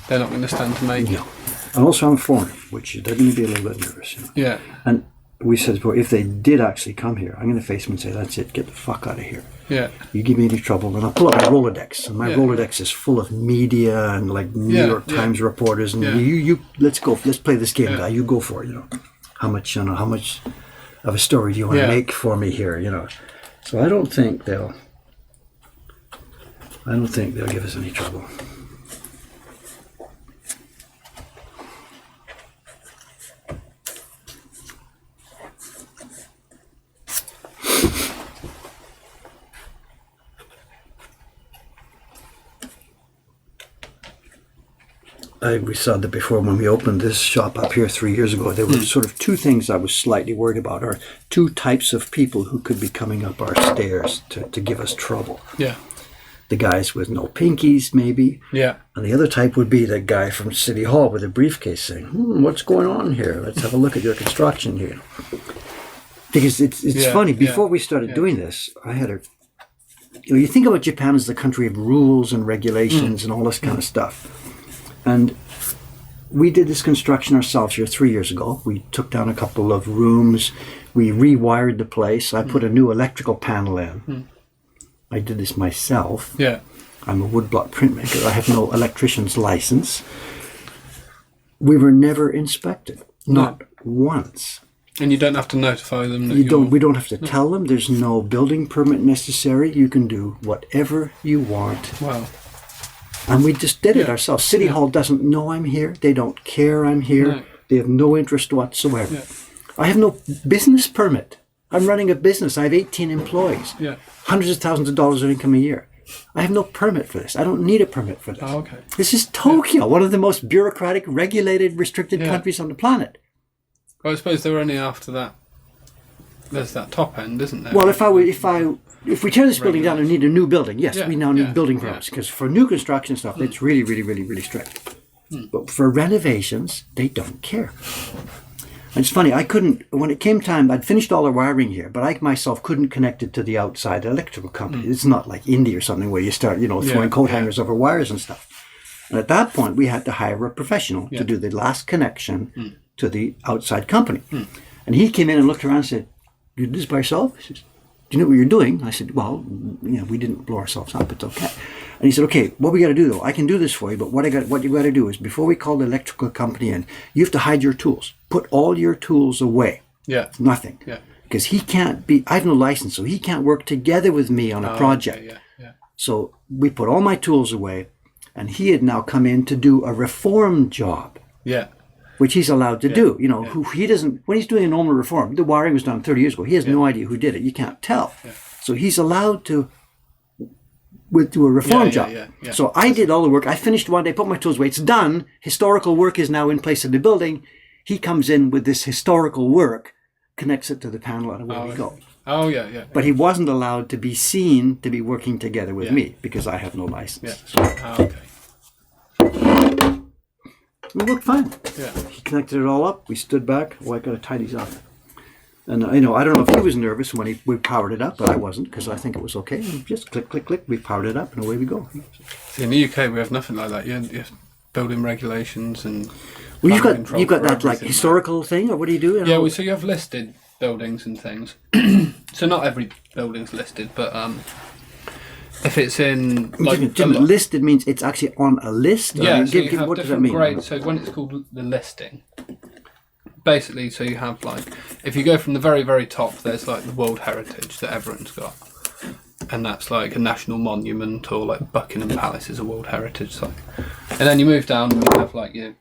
going to stand to make. No. And also I'm foreign, which they're going to be a little bit nervous. You know? Yeah. And we said before, if they did actually come here, I'm going to face them and say, that's it, get the fuck out of here. Yeah. You give me any trouble, and I'll pull out my Rolodex. And my Rolodex is full of media and like New York Times reporters. And you let's go, let's play this game, guy. You go for it, you know. How much of a story do you want to make for me here, you know? So I don't think they'll give us any trouble. We saw that before when we opened this shop up here 3 years ago. There were sort of two things I was slightly worried about, or two types of people who could be coming up our stairs to give us trouble. Yeah. The guys with no pinkies, maybe. Yeah. And the other type would be the guy from City Hall with a briefcase saying, what's going on here? Let's have a look at your construction here. Because it's funny, before we started doing this, I had you think about Japan as the country of rules and regulations and all this kind of stuff. And we did this construction ourselves here 3 years ago. We took down a couple of rooms. We rewired the place. I put a new electrical panel in. I did this myself. Yeah. I'm a woodblock printmaker. I have no electrician's license. We were never inspected. Not once. And you don't have to notify them that we don't have to tell them. There's no building permit necessary. You can do whatever you want. Wow. And we just did it ourselves. City Hall doesn't know I'm here. They don't care I'm here. No. They have no interest whatsoever. Yeah. I have no business permit. I'm running a business. I have 18 employees. Yeah. Hundreds of thousands of dollars of income a year. I have no permit for this. I don't need a permit for this. Oh, okay. This is Tokyo, one of the most bureaucratic, regulated, restricted countries on the planet. Well, I suppose they're only after that. There's that top end, isn't there? Well, if we tear this building down and need a new building, yes, we now need building permits, because for new construction stuff, it's really, really, really, really strict. But for renovations, they don't care. And it's funny, when it came time, I'd finished all the wiring here, but I myself couldn't connect it to the outside electrical company. It's not like India or something where you start, throwing coat hangers over wires and stuff. And at that point, we had to hire a professional to do the last connection to the outside company. And he came in and looked around and said, "You did this by yourself?" He says, "Do you know what you're doing?" I said, "Well, we didn't blow ourselves up. It's okay." And he said, "Okay, what we got to do though? I can do this for you, but what you got to do is before we call the electrical company in, you have to hide your tools. Put all your tools away. Yeah, nothing. Yeah, because he can't be. I have no license, so he can't work together with me on a project. Okay, yeah. So we put all my tools away, and he had now come in to do a reform job. Yeah. Which he's allowed to do. Who he doesn't, when he's doing a normal reform, the wiring was done 30 years ago. He has no idea who did it. You can't tell. Yeah. So he's allowed to do a reform job. Yeah. So I did all the work. I finished one day, put my tools away. It's done. Historical work is now in place in the building. He comes in with this historical work, connects it to the panel, and away we go. Oh, yeah. But he wasn't allowed to be seen to be working together with me because I have no license. Yeah. Okay. It worked fine. Yeah. He connected it all up. We stood back. I got to tie these up. And I don't know if he was nervous when we powered it up, but I wasn't because I think it was okay. And just click, click, click. We powered it up and away we go. See, in the UK, we have nothing like that. You have building regulations and. Well, you've got that like historical thing, or what do you do? Yeah, so you have listed buildings and things. So not every building's listed, but if it's in listed means it's actually on a list. Yeah, what does that mean? Grades. So when it's called the listing, basically, so you have like, if you go from the very, very top, there's like the World Heritage that everyone's got. And that's like a national monument, or like Buckingham Palace is a World Heritage site. And then you move down and you have like your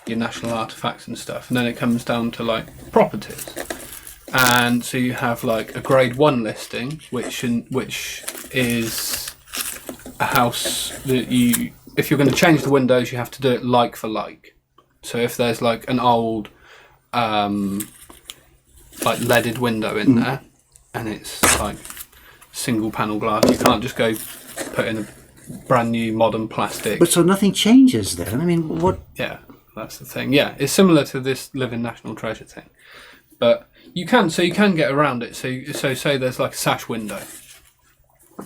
national artefacts and stuff. And then it comes down to like properties. And so you have like a grade 1 listing, which is a house that you, if you're going to change the windows, you have to do it like for like. So if there's like an old like leaded window in there, and it's like single panel glass, you can't just go put in a brand new modern plastic. But so nothing changes then? I mean, what? Yeah, that's the thing. Yeah, it's similar to this living national treasure thing, but you can get around it. So say there's like a sash window,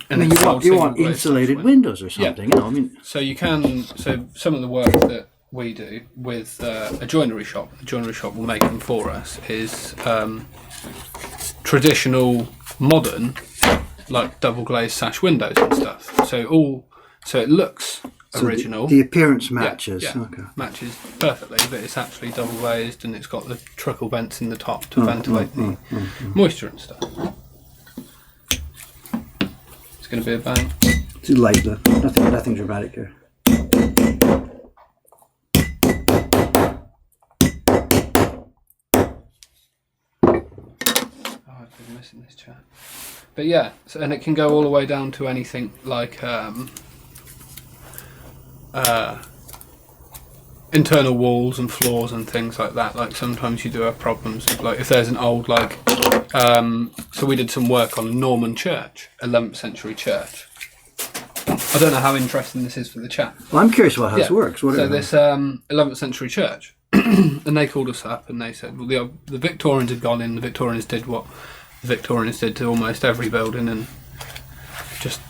and you want insulated windows or something. Yeah. You know, I mean, so you can. So some of the work that we do with a joinery shop, will make them for us, is traditional modern, like double glazed sash windows and stuff. So it looks original. The appearance matches. Yeah, okay. Matches perfectly, but it's actually double glazed, and it's got the trickle vents in the top to ventilate the moisture and stuff. It's going to be a bang. It's light though. Nothing dramatic here. I've been missing this chat. But yeah, and it can go all the way down to anything like internal walls and floors and things like that. Like sometimes you do have problems, like if there's an old so we did some work on a Norman church, 11th century church. I don't know how interesting this is for the chat. Well, I'm curious about how this works. So this 11th century church, and they called us up and they said, well, the Victorians had gone in. The Victorians did what the Victorians did to almost every building, and just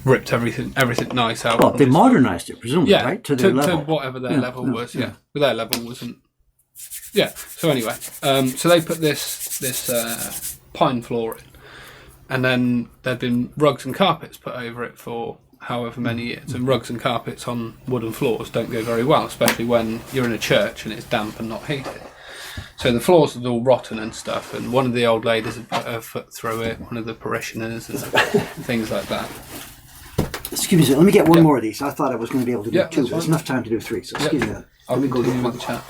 ripped everything nice out. Well, they modernised it, presumably, right? To their level. To whatever their level was. Yeah, but their level wasn't. Yeah. So anyway, so they put this pine floor in, and then there'd been rugs and carpets put over it for however many years. And rugs and carpets on wooden floors don't go very well, especially when you're in a church and it's damp and not heated. So the floors are all rotten and stuff, and one of the old ladies had put her foot through it, one of the parishioners, and things like that. Excuse me, sir, let me get one more of these. I thought I was going to be able to do 2, but there's enough time to do 3, so excuse me. I'll continue with the chat.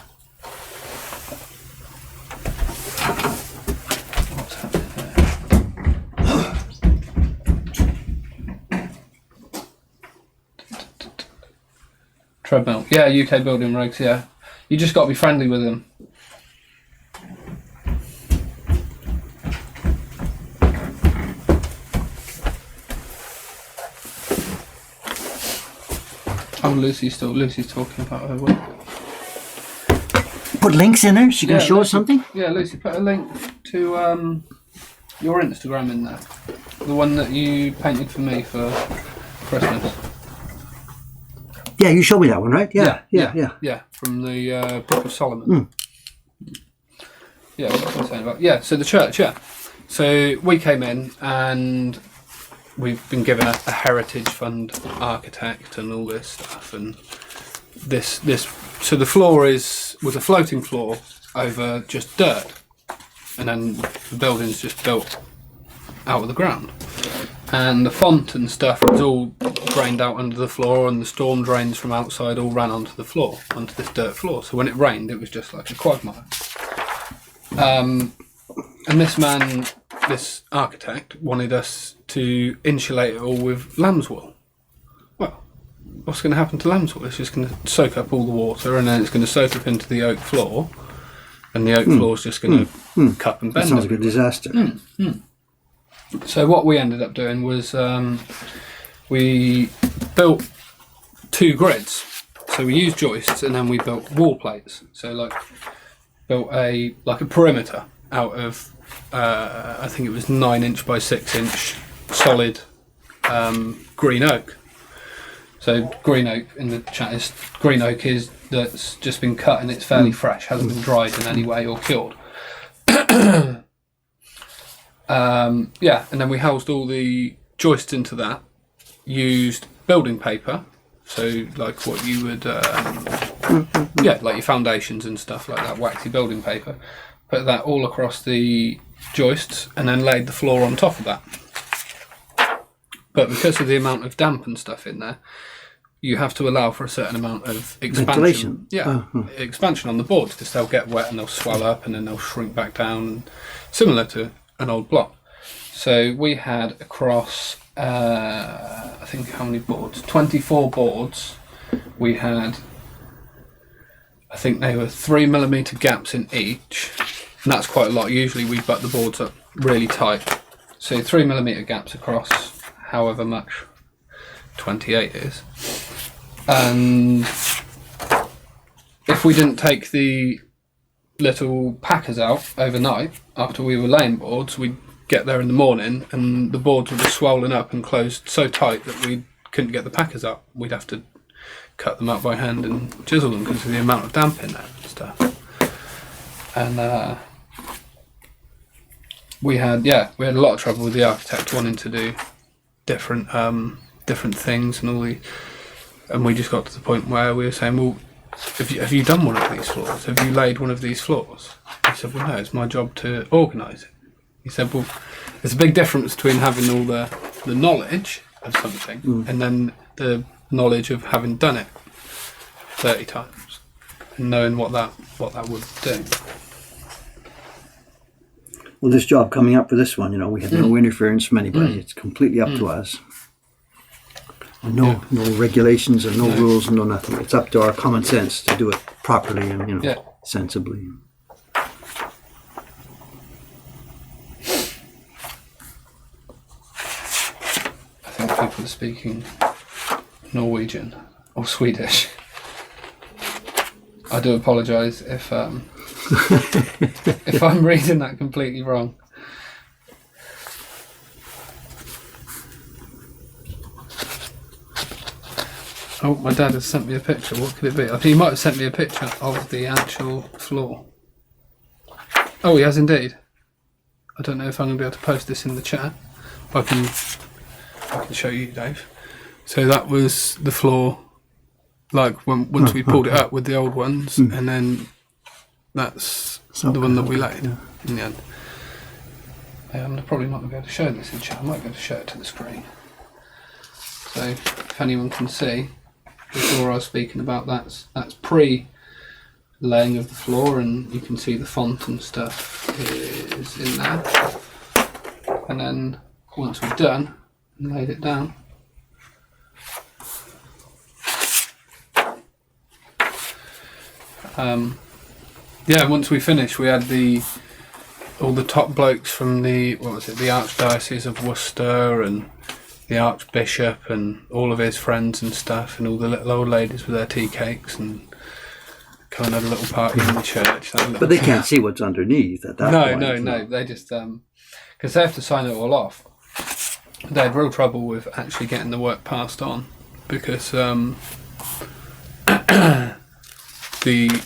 What's happening there? Treadmill. Yeah, UK building regs, yeah. You just got to be friendly with them. Oh, Lucy's talking about her work. Put links in there? She's going to show us something? Yeah, Lucy, put a link to your Instagram in there. The one that you painted for me for Christmas. Yeah, you showed me that one, right? Yeah. From the Book of Solomon. Yeah, what was I saying about? Yeah, so the church, yeah. So we came in and we've been given a heritage fund architect and all this stuff, and this so the floor was a floating floor over just dirt, and then the building's just built out of the ground, and the font and stuff was all drained out under the floor, and the storm drains from outside all ran onto the floor, onto this dirt floor. So when it rained, it was just like a quagmire. And this architect wanted us to insulate it all with lamb's wool. Well, what's going to happen to lamb's wool? It's just going to soak up all the water, and then it's going to soak up into the oak floor, and the oak floor is just going to cup and bend. That sounds like a disaster. So what we ended up doing was we built 2 grids. So we used joists, and then we built wall plates. So built a perimeter out of I think it was 9" by 6" solid green oak. So green oak in the chat is green oak is that's just been cut and it's fairly fresh, hasn't been dried in any way or cured. And then we housed all the joists into that. Used building paper, so like what you would Yeah, like your foundations and stuff like that, waxy building paper. Put that all across the joists and then laid the floor on top of that. But because of the amount of damp and stuff in there, you have to allow for a certain amount of expansion. Ventilation. Yeah, expansion on the boards, because they'll get wet and they'll swell up and then they'll shrink back down, similar to an old block. So we had across, I think, how many boards? 24 boards. We had, I think they were 3mm gaps in each, and that's quite a lot. Usually we butt the boards up really tight. So 3mm gaps across however much 28 is. And if we didn't take the little packers out overnight after we were laying boards, we'd get there in the morning and the boards would have swollen up and closed so tight that we couldn't get the packers out. We'd have to cut them out by hand and chisel them because of the amount of damp in there and stuff. And we had a lot of trouble with the architect wanting to do different things and we just got to the point where we were saying, well, have you done one of these floors? Have you laid one of these floors? He said, well, no, it's my job to organise it. He said, well, there's a big difference between having all the knowledge of something and then the knowledge of having done it 30 times and knowing what that would do. Well, this job coming up for this one, we had no interference from anybody. It's completely up to us. No regulations and no rules and no nothing. It's up to our common sense to do it properly and sensibly. I think people are speaking Norwegian or Swedish. I do apologise if if I'm reading that completely wrong. Oh, my dad has sent me a picture. What could it be? I think he might have sent me a picture of the actual floor. Oh, he has indeed. I don't know if I'm going to be able to post this in the chat. I can show you, Dave. So that was the floor, like once we pulled it up with the old ones, and then that's the one that we laid in the end. I probably not going to be able to show this in chat. I might be able to show it to the screen. So if anyone can see, the floor I was speaking about, that's pre-laying of the floor, and you can see the font and stuff is in there. And then once we've done and laid it down, once we finished, we had all the top blokes from the Archdiocese of Worcester and the Archbishop and all of his friends and stuff, and all the little old ladies with their tea cakes, and come and have a little party in the church. But they can't see what's underneath at that point. No. They just because they have to sign it all off. They had real trouble with actually getting the work passed on because the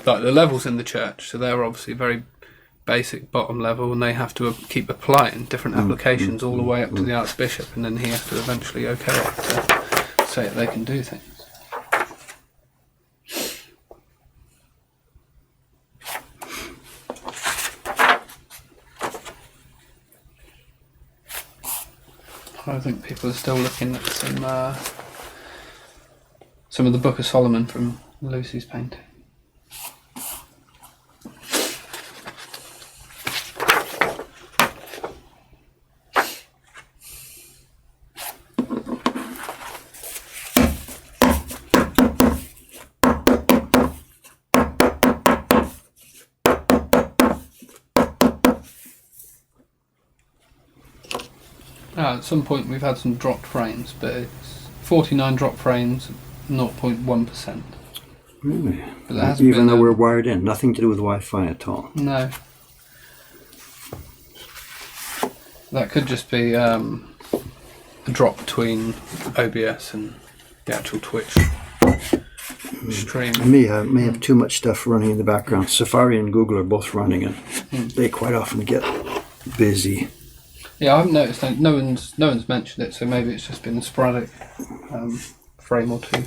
levels in the church, so they're obviously very basic bottom level, and they have to keep applying different applications all the way up to the Archbishop, and then he has to eventually okay it to say that they can do things. I think people are still looking at some of the Book of Solomon from Lucy's painting. At some point we've had some dropped frames, but it's 49 dropped frames, 0.1%. Really? But even though we're wired in, nothing to do with Wi-Fi at all. No. That could just be a drop between OBS and the actual Twitch stream. I may have too much stuff running in the background. Safari and Google are both running, and they quite often get busy. Yeah, I haven't noticed. No one's mentioned it, so maybe it's just been a sporadic frame or two.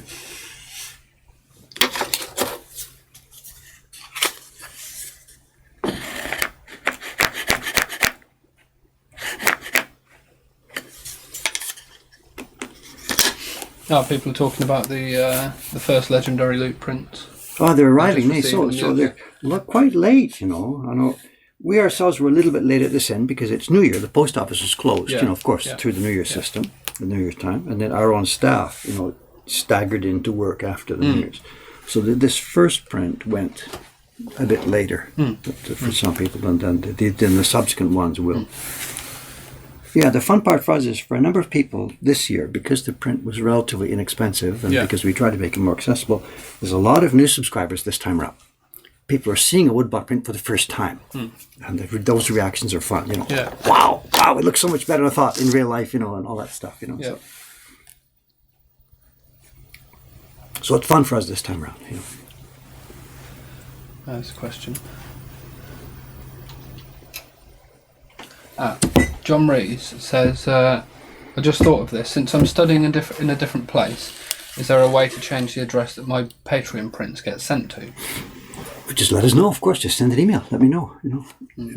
No, people are talking about the first legendary loot prints. Oh, they're arriving. Just So receiving they're quite late, you know. I know. We ourselves were a little bit late at this end because it's New Year. The post office was closed, you know, of course, through the New Year system, the New Year's time. And then our own staff, you know, staggered into work after the New Year's. So this first print went a bit later for some people, and then the subsequent ones will. Yeah, the fun part for us is for a number of people this year, because the print was relatively inexpensive and because we tried to make it more accessible, there's a lot of new subscribers this time around. People are seeing a woodblock print for the first time. And those reactions are fun, you know. Yeah. Wow, it looks so much better than I thought in real life, you know, and all that stuff, you know. Yeah. So it's fun for us this time around, you know. That's a question. John Rees says, I just thought of this. Since I'm studying in a different place, is there a way to change the address that my Patreon prints get sent to? Just let us know, of course. Just send an email. Let me know, you know.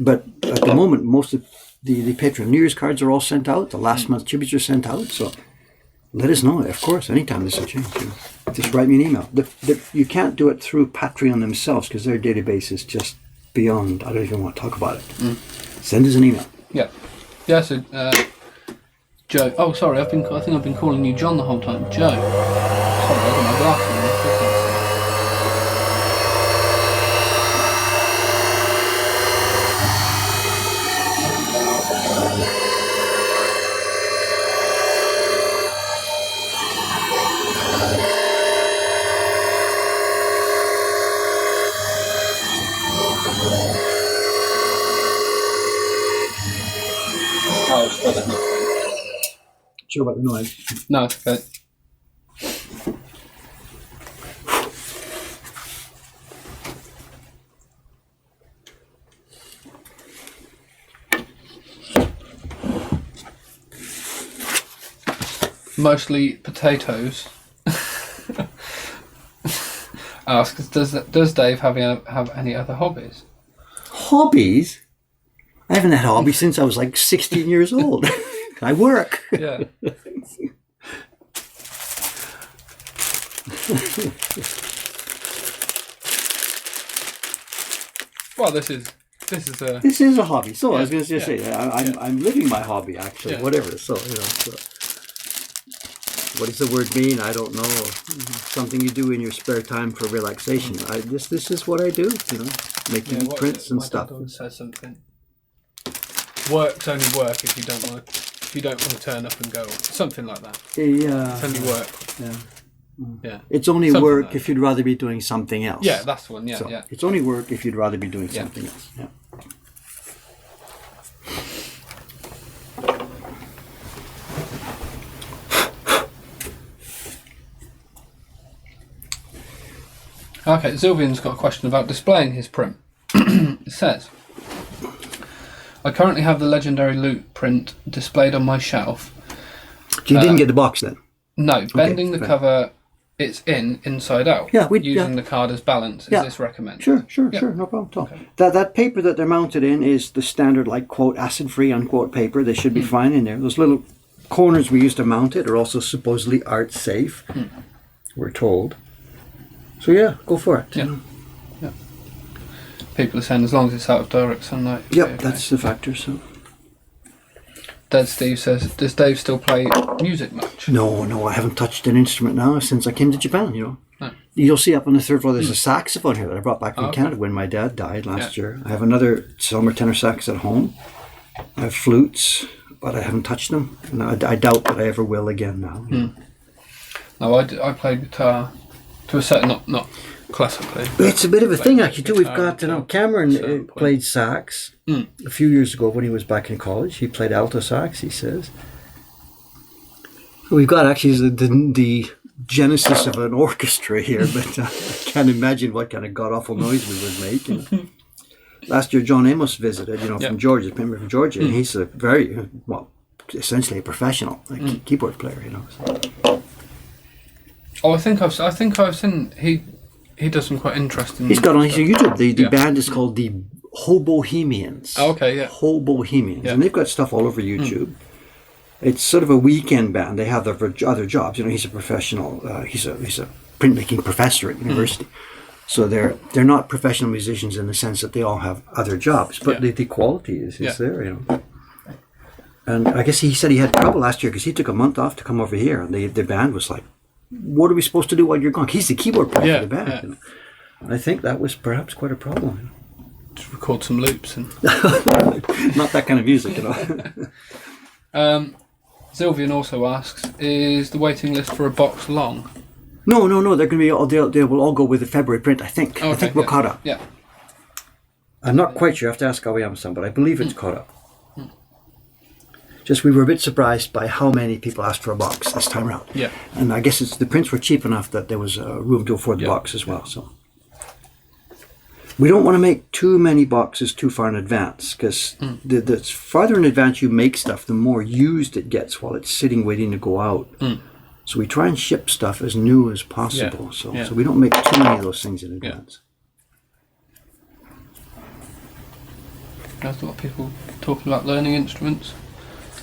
But at the moment, most of the Patreon New Year's cards are all sent out. The last month's tributes are sent out. So let us know, of course, anytime this will change. You know. Just write me an email. You can't do it through Patreon themselves because their database is just beyond. I don't even want to talk about it. Send us an email. Yeah. Yeah, so Joe. Oh, sorry, I think I've been calling you John the whole time. Joe. Sorry, I got my glasses on. Sure about the noise. No, it's okay. Mostly potatoes. Asks, does Dave have any other hobbies? Hobbies? I haven't had a hobby since I was like 16 years old. I work. Yeah. Well, this is a hobby. So I was going to say, I'm living my hobby actually. Whatever. So you know. So. What does the word mean? I don't know. Something you do in your spare time for relaxation. This is what I do. You know, making prints and stuff. My dad always says something. Work's only work if you don't want to turn up and go, something like that. Yeah. It's only work. Yeah. Yeah. It's only something work like if you'd rather be doing something else. Yeah, that's the one. Yeah, so yeah. It's only work if you'd rather be doing something else. Yeah. Okay, Zilvian's got a question about displaying his print. It says, I currently have the legendary loot print displayed on my shelf. You didn't get the box then? No, bending the cover it's inside out. Yeah, using the card as balance. Is this recommended? Sure, no problem at all. Okay. That paper that they're mounted in is the standard, like, quote, acid-free, unquote, paper. They should be fine in there. Those little corners we use to mount it are also supposedly art safe, we're told. So yeah, go for it. Yeah. Yeah. People are saying as long as it's out of direct sunlight. Yep, okay. That's the factor. So. Dead Steve says, does Dave still play music much? No, I haven't touched an instrument now since I came to Japan, you know. No. You'll see up on the third floor there's a saxophone here that I brought back from Canada when my dad died last year. I have another silver tenor sax at home. I have flutes, but I haven't touched them. And I doubt that I ever will again now. No, I play guitar to a certain, not classically. It's a bit of a thing actually too. We've got, Cameron played sax a few years ago when he was back in college. He played alto sax, he says. We've got actually the genesis of an orchestra here, but I can't imagine what kind of god-awful noise we would make. You know. Last year John Amos visited, from Georgia, from Georgia, and he's a very, essentially a professional keyboard player, So. Oh, I think I've seen he does some quite interesting. He's got on his YouTube. The band is called the Hobohemians. Oh, okay, yeah. Hobohemians, and they've got stuff all over YouTube. It's sort of a weekend band. They have their other jobs. He's a professional. He's a printmaking professor at university. So they're not professional musicians in the sense that they all have other jobs, but the quality is there. And I guess he said he had trouble last year because he took a month off to come over here, and the band was like, "What are we supposed to do while you're gone?" He's the keyboard player for the band. I think that was perhaps quite a problem. Just record some loops and not that kind of music, Sylvian also asks, is the waiting list for a box long? No. They're going to be all. They will all go with the February print. I think. Okay, I think we're caught up. Yeah. I'm not quite sure. I have to ask Aoyama-san, but I believe it's caught up. Just we were a bit surprised by how many people asked for a box this time around. Yeah. And I guess the prints were cheap enough that there was room to afford the box as well. So we don't want to make too many boxes too far in advance, because the farther in advance you make stuff, the more used it gets while it's sitting waiting to go out. So we try and ship stuff as new as possible. So we don't make too many of those things in advance. There's a lot of people talking about learning instruments,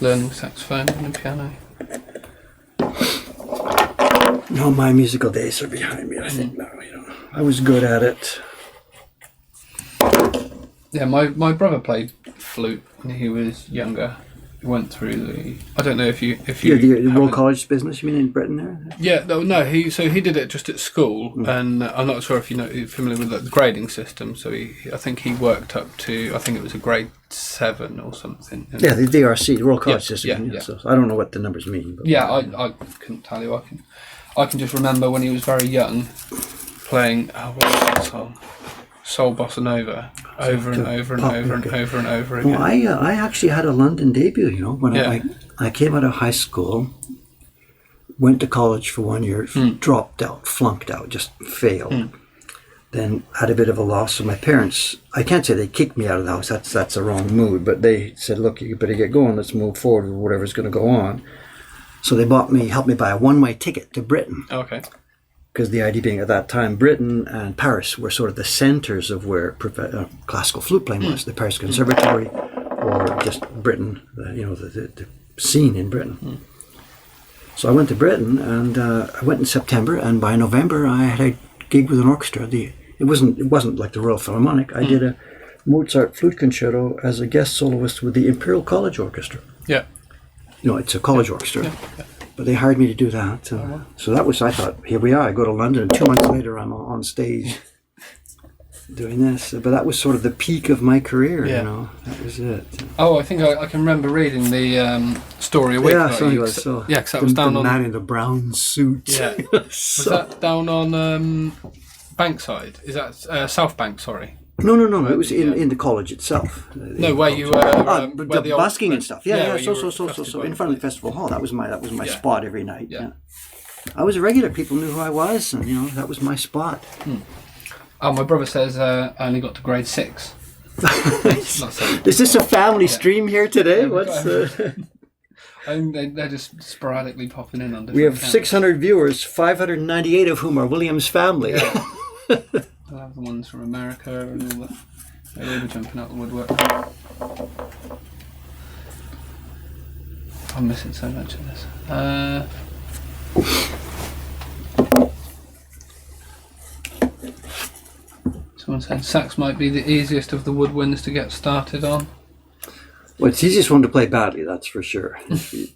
learning saxophone and piano. No, my musical days are behind me. I think now. I was good at it. Yeah, my brother played flute when he was younger. He went through the. I don't know if you. The Royal College business. You mean in Britain there? Yeah, no. He did it just at school, and I'm not sure if you're familiar with the grading system. So I think he worked up to. I think it was a grade 7 or something. Yeah, the DRC, the Royal College system. Yeah. So I don't know what the numbers mean. But I couldn't tell you. I can just remember when he was very young, playing. What was that song? Soul Bossa Nova over and over and over and over and over again. Well, I actually had a London debut, when I came out of high school, went to college for 1 year, dropped out, flunked out, just failed. Then had a bit of a loss. So my parents, I can't say they kicked me out of the house, that's a wrong mood, but they said, look, you better get going, let's move forward with whatever's going to go on. So they helped me buy a one-way ticket to Britain. Okay. Because the idea being at that time, Britain and Paris were sort of the centres of where classical flute playing was. The Paris Conservatory, or just Britain, the scene in Britain. So I went to Britain, and I went in September, and by November I had a gig with an orchestra. It wasn't like the Royal Philharmonic. I did a Mozart flute concerto as a guest soloist with the Imperial College Orchestra. Yeah. It's a college orchestra. Yeah. But they hired me to do that. So that was, I thought, here we are. I go to London, and 2 months later I'm on stage doing this. But that was sort of the peak of my career, That was it. Oh, I think I can remember reading the story a week ago. Yeah, because that was down on... The man in the brown suit. Yeah. Was that down on Bankside? Is that South Bank, sorry? No. It was in the college itself. Where you were the busking and stuff. Yeah. So in front of the festival hall. That was my spot every night. Yeah. I was a regular. People knew who I was, and that was my spot. Oh, my brother says I only got to grade 6. Is this a family stream here today? They're just sporadically popping in on different We have accounts. 600 viewers, 598 of whom are Williams' family. Yeah. I'll have the ones from America and all that. They'll be jumping out the woodwork. I'm missing so much of this. Someone said sax might be the easiest of the woodwinds to get started on. Well, it's the easiest one to play badly, that's for sure.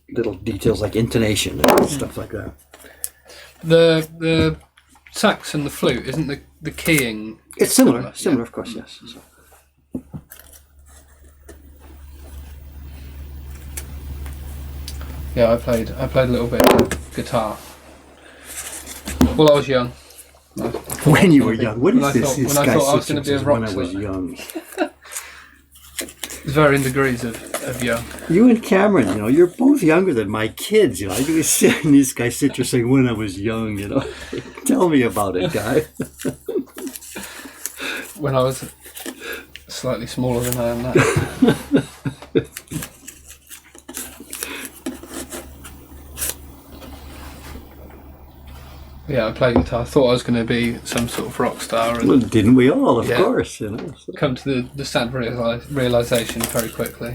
Little details like intonation and stuff like that. The sax and the flute, isn't the keying? It's similar, of course, yes. So. Yeah, I played a little bit of guitar. Well, I was young. When you were young, what is this? When I thought I was going to be a rock when I was star. young. It's varying degrees of young. You and Cameron, you're both younger than my kids. I do sit and these guys sit there saying, "When I was young," Tell me about it, guy. When I was slightly smaller than I am now. Yeah, I played guitar. I thought I was going to be some sort of rock star. And well, didn't we all? Of course, So. Come to the sad realisation very quickly.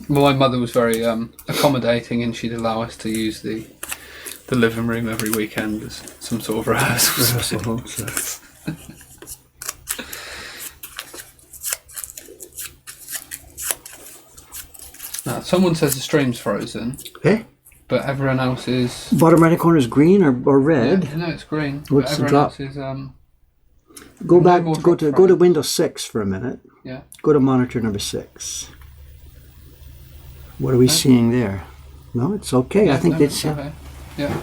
Well, my mother was very accommodating, and she'd allow us to use the living room every weekend as some sort of rehearsal. Now, someone says the stream's frozen. Okay. But everyone else is... Bottom right corner is green or red? Yeah, no, it's green. What's the drop? Else is, go back, go to Windows 6 for a minute. Yeah. Go to monitor number 6. What are we seeing there? No, it's okay. Yeah, I think it's... okay. Yeah.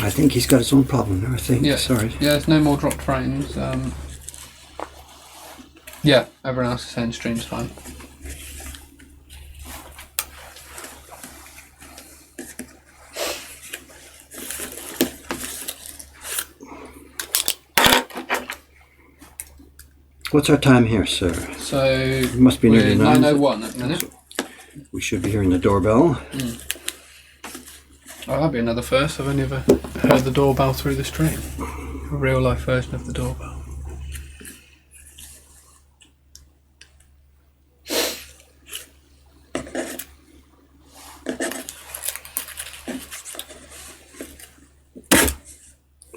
I think he's got his own problem there, I think. Yeah. Sorry. Yeah, there's no more dropped frames. Yeah, everyone else is saying stream's fine. What's our time here, sir? So it must be nearly 9:01 at the minute. We should be hearing the doorbell. Oh, that'd be another first. I've only ever heard the doorbell through the stream. A real life version of the doorbell.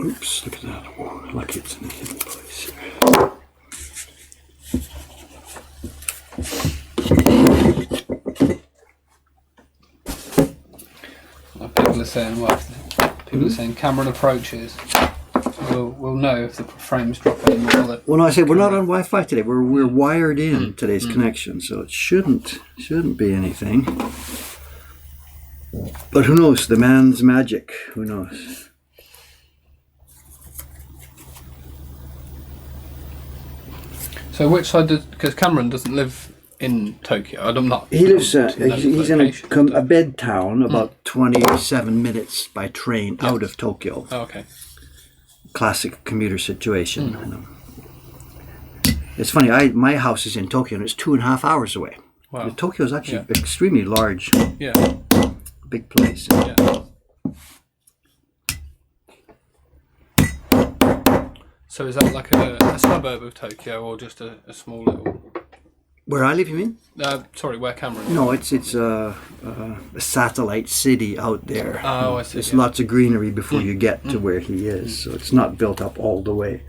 Oops, look at that. Oh, lucky it's in a hidden place here. People are saying people are saying Cameron approaches. We'll know if the frames drop anymore. Well, no, I said we're not on Wi-Fi today. We're wired in today's connection, so it shouldn't be anything. But who knows? The man's magic. Who knows? So which side does... Because Cameron doesn't live in Tokyo. I'm not... He lives... he's in a bed town about 27 minutes by train out of Tokyo. Oh, okay. Classic commuter situation. You know. It's funny, my house is in Tokyo and it's 2.5 hours away. Wow. Tokyo is actually extremely large. Yeah. Big place. Yeah. So is that like a suburb of Tokyo or just a small little... Where I live, you mean? Sorry, where Cameron is? No, it's a satellite city out there. Oh, I see. There's lots of greenery before you get to where he is, so it's not built up all the way.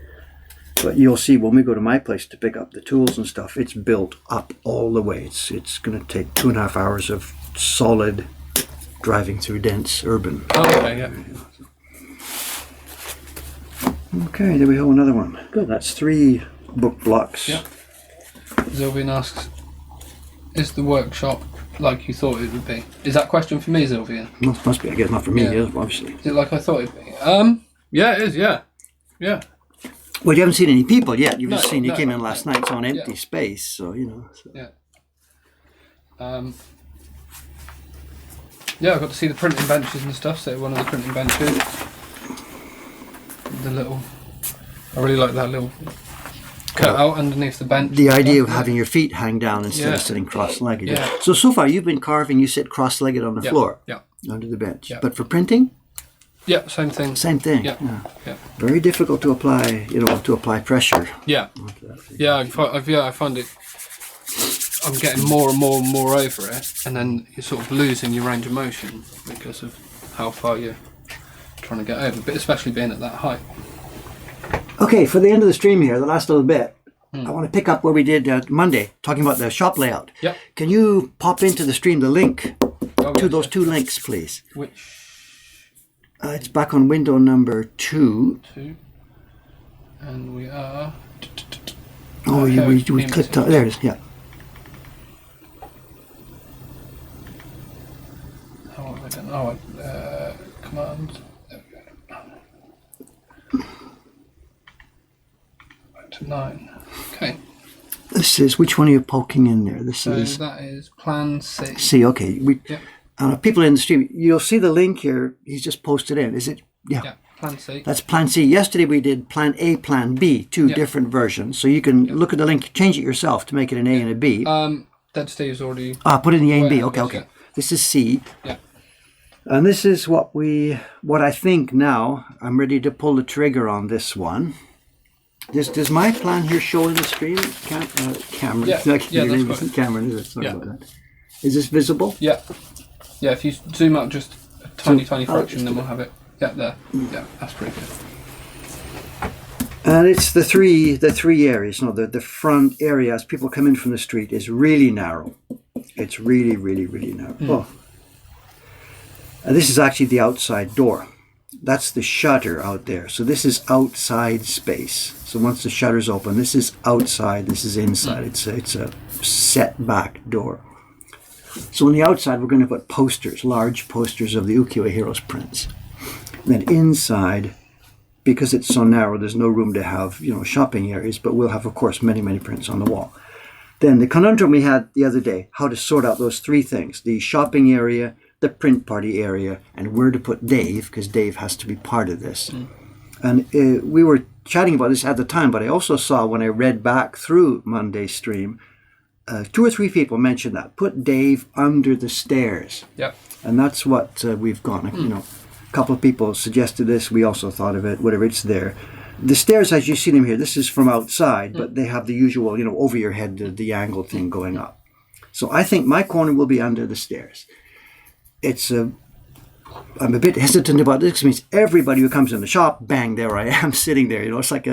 But you'll see when we go to my place to pick up the tools and stuff, it's built up all the way. It's going to take 2.5 hours of solid driving through dense urban. Oh, okay, yeah. Okay, there we go, another one. Good, that's 3 book blocks. Yeah. Zilvian asks, is the workshop like you thought it would be? Is that a question for me, Zilvian? Must be, I guess, not for me, obviously. Is it like I thought it'd be? Yeah, it is, yeah. Yeah. Well, you haven't seen any people yet. You've just seen you came in last night, it's on empty space, so, you know. So. Yeah. Yeah, I got to see the printing benches and stuff, so one of the printing benches. The little... I really like that little cut out underneath the bench. The idea of having your feet hang down instead of sitting cross-legged. Yeah. So far you've been carving, you sit cross-legged on the floor. Yeah. Under the bench. Yeah. But for printing? Yeah, same thing. Same thing. Yeah. Very difficult to apply, to apply pressure. Yeah. Yeah, I find it... I'm getting more and more and more over it, and then you're sort of losing your range of motion because of how far you're trying to get over, but especially being at that height. Okay, for the end of the stream here, the last little bit, I want to pick up where we did Monday, talking about the shop layout. Yep. Can you pop into the stream the link to those 2 links, please? Which? It's back on window number 2. 2. And we are... Oh, we clicked on... There it is, yeah. Command. There we go. Back to 9. Okay. This is, which one are you poking in there? This is... that is Plan C. C, okay. People in the stream, you'll see the link here. He's just posted in. Is it? Yeah. Plan C. That's Plan C. Yesterday we did Plan A, Plan B, 2 different versions. So you can look at the link, change it yourself to make it an A and a B. Dead Steve's already... put in the A and B. Okay. This is C. Yeah. And this is what I think now. I'm ready to pull the trigger on this one. Does my plan here show in the stream? Cameron. Yeah, Your name that's isn't Cameron, is it? Sorry Yeah. about that. Is this visible? Yeah. Yeah, if you zoom out just a tiny fraction, then we'll have it. Yeah, there. Yeah, that's pretty good. And it's the three areas. No, the front area as people come in from the street is really narrow. It's really, really, really narrow. Oh. And this is actually the outside door. That's the shutter out there. So this is outside space. So once the shutter's open, this is outside, this is inside. It's a set back door. So on the outside, we're going to put posters, large posters of the Ukiyo-e Heroes prints. And then inside, because it's so narrow, there's no room to have, shopping areas, but we'll have, of course, many, many prints on the wall. Then the conundrum we had the other day, how to sort out those three things, the shopping area, the print party area, and where to put Dave, because Dave has to be part of this. And we were chatting about this at the time, but I also saw when I read back through Monday's stream, 2 or 3 people mentioned that. Put Dave under the stairs. Yep. And that's what we've gone. A couple of people suggested this. We also thought of it. Whatever, it's there. The stairs, as you see them here, this is from outside, but they have the usual, over your head, the angle thing going up. So I think my corner will be under the stairs. I'm a bit hesitant about this because it means everybody who comes in the shop, bang, there I am sitting there. It's like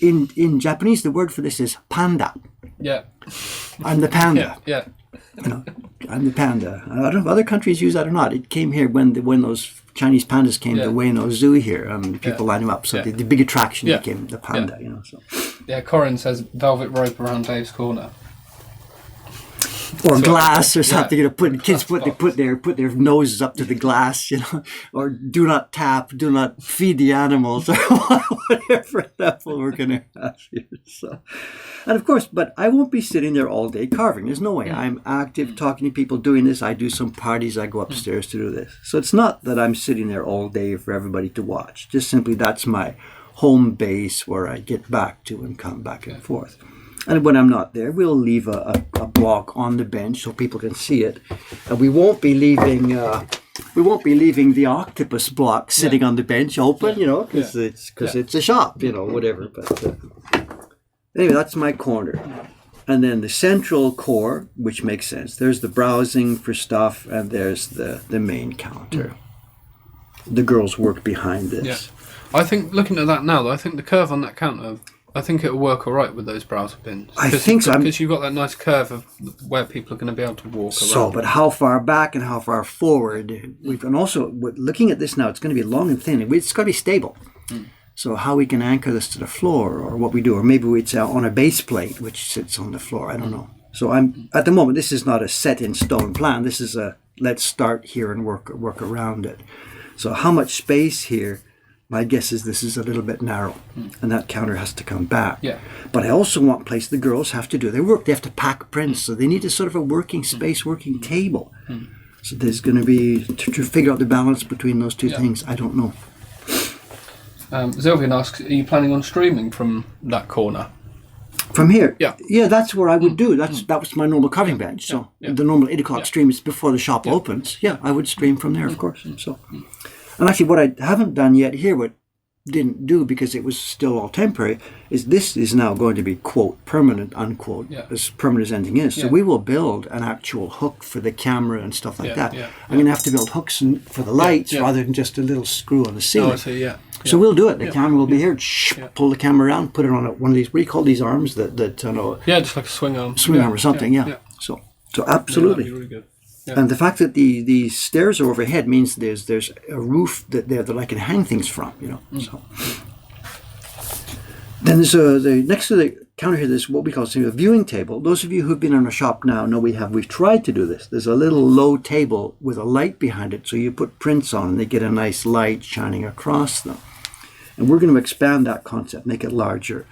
in Japanese, the word for this is panda. Yeah. I'm the panda. Yeah. I'm the panda. I don't know if other countries use that or not. It came here when those Chinese pandas came to Ueno Zoo here, and people lined them up. So the big attraction became the panda. So. Yeah, Corin says velvet rope around Dave's corner. Or glass or something, kids put their noses up to the glass, or do not tap, do not feed the animals, or whatever level we're going to have here. So, and of course, but I won't be sitting there all day carving. There's no way. I'm active, talking to people, doing this. I do some parties. I go upstairs to do this. So it's not that I'm sitting there all day for everybody to watch. Just simply that's my home base where I get back to and come back and forth. And when I'm not there, we'll leave a block on the bench so people can see it. And we won't be leaving the octopus block sitting on the bench open, because it's a shop, whatever. But anyway, that's my corner. And then the central core, which makes sense. There's the browsing for stuff, and there's the main counter. The girls work behind this. Yeah. I think looking at that now, though, I think the curve on that counter, I think it'll work all right with those browser bins. I think so. Because you've got that nice curve of where people are going to be able to walk around. So, but how far back and how far forward? And also, looking at this now, it's going to be long and thin. It's got to be stable. So how we can anchor this to the floor, or what we do, or maybe it's on a base plate, which sits on the floor. I don't know. So at the moment, this is not a set in stone plan. This is let's start here and work around it. So how much space here? My guess is this is a little bit narrow, and that counter has to come back. Yeah. But I also want a place the girls have to do their work. They have to pack prints, so they need a sort of a working space, working table. So there's going to be, to figure out the balance between those two things, I don't know. Sylvian asks, are you planning on streaming from that corner? From here? Yeah, that's where I would do. That was my normal carving bench. So the normal 8 o'clock stream is before the shop opens. Yeah, I would stream from there, of course. So. And actually, what I haven't done yet here, what didn't do because it was still all temporary, is this is now going to be, quote, permanent, unquote, as permanent as anything is. So we will build an actual hook for the camera and stuff like that. I'm going to have to build hooks for the lights rather than just a little screw on the ceiling. Oh, I see, So we'll do it. The camera will be here. Pull the camera around, put it on one of these, what do you call these arms? just like a swing arm. Swing arm or something, So absolutely. That'd be really good. Yeah. And the fact that the stairs are overhead means there's a roof that I can hang things from, So. Then there's next to the counter here, there's what we call a viewing table. Those of you who've been in our shop now know we've tried to do this. There's a little low table with a light behind it, so you put prints on and they get a nice light shining across them. And we're going to expand that concept, make it larger.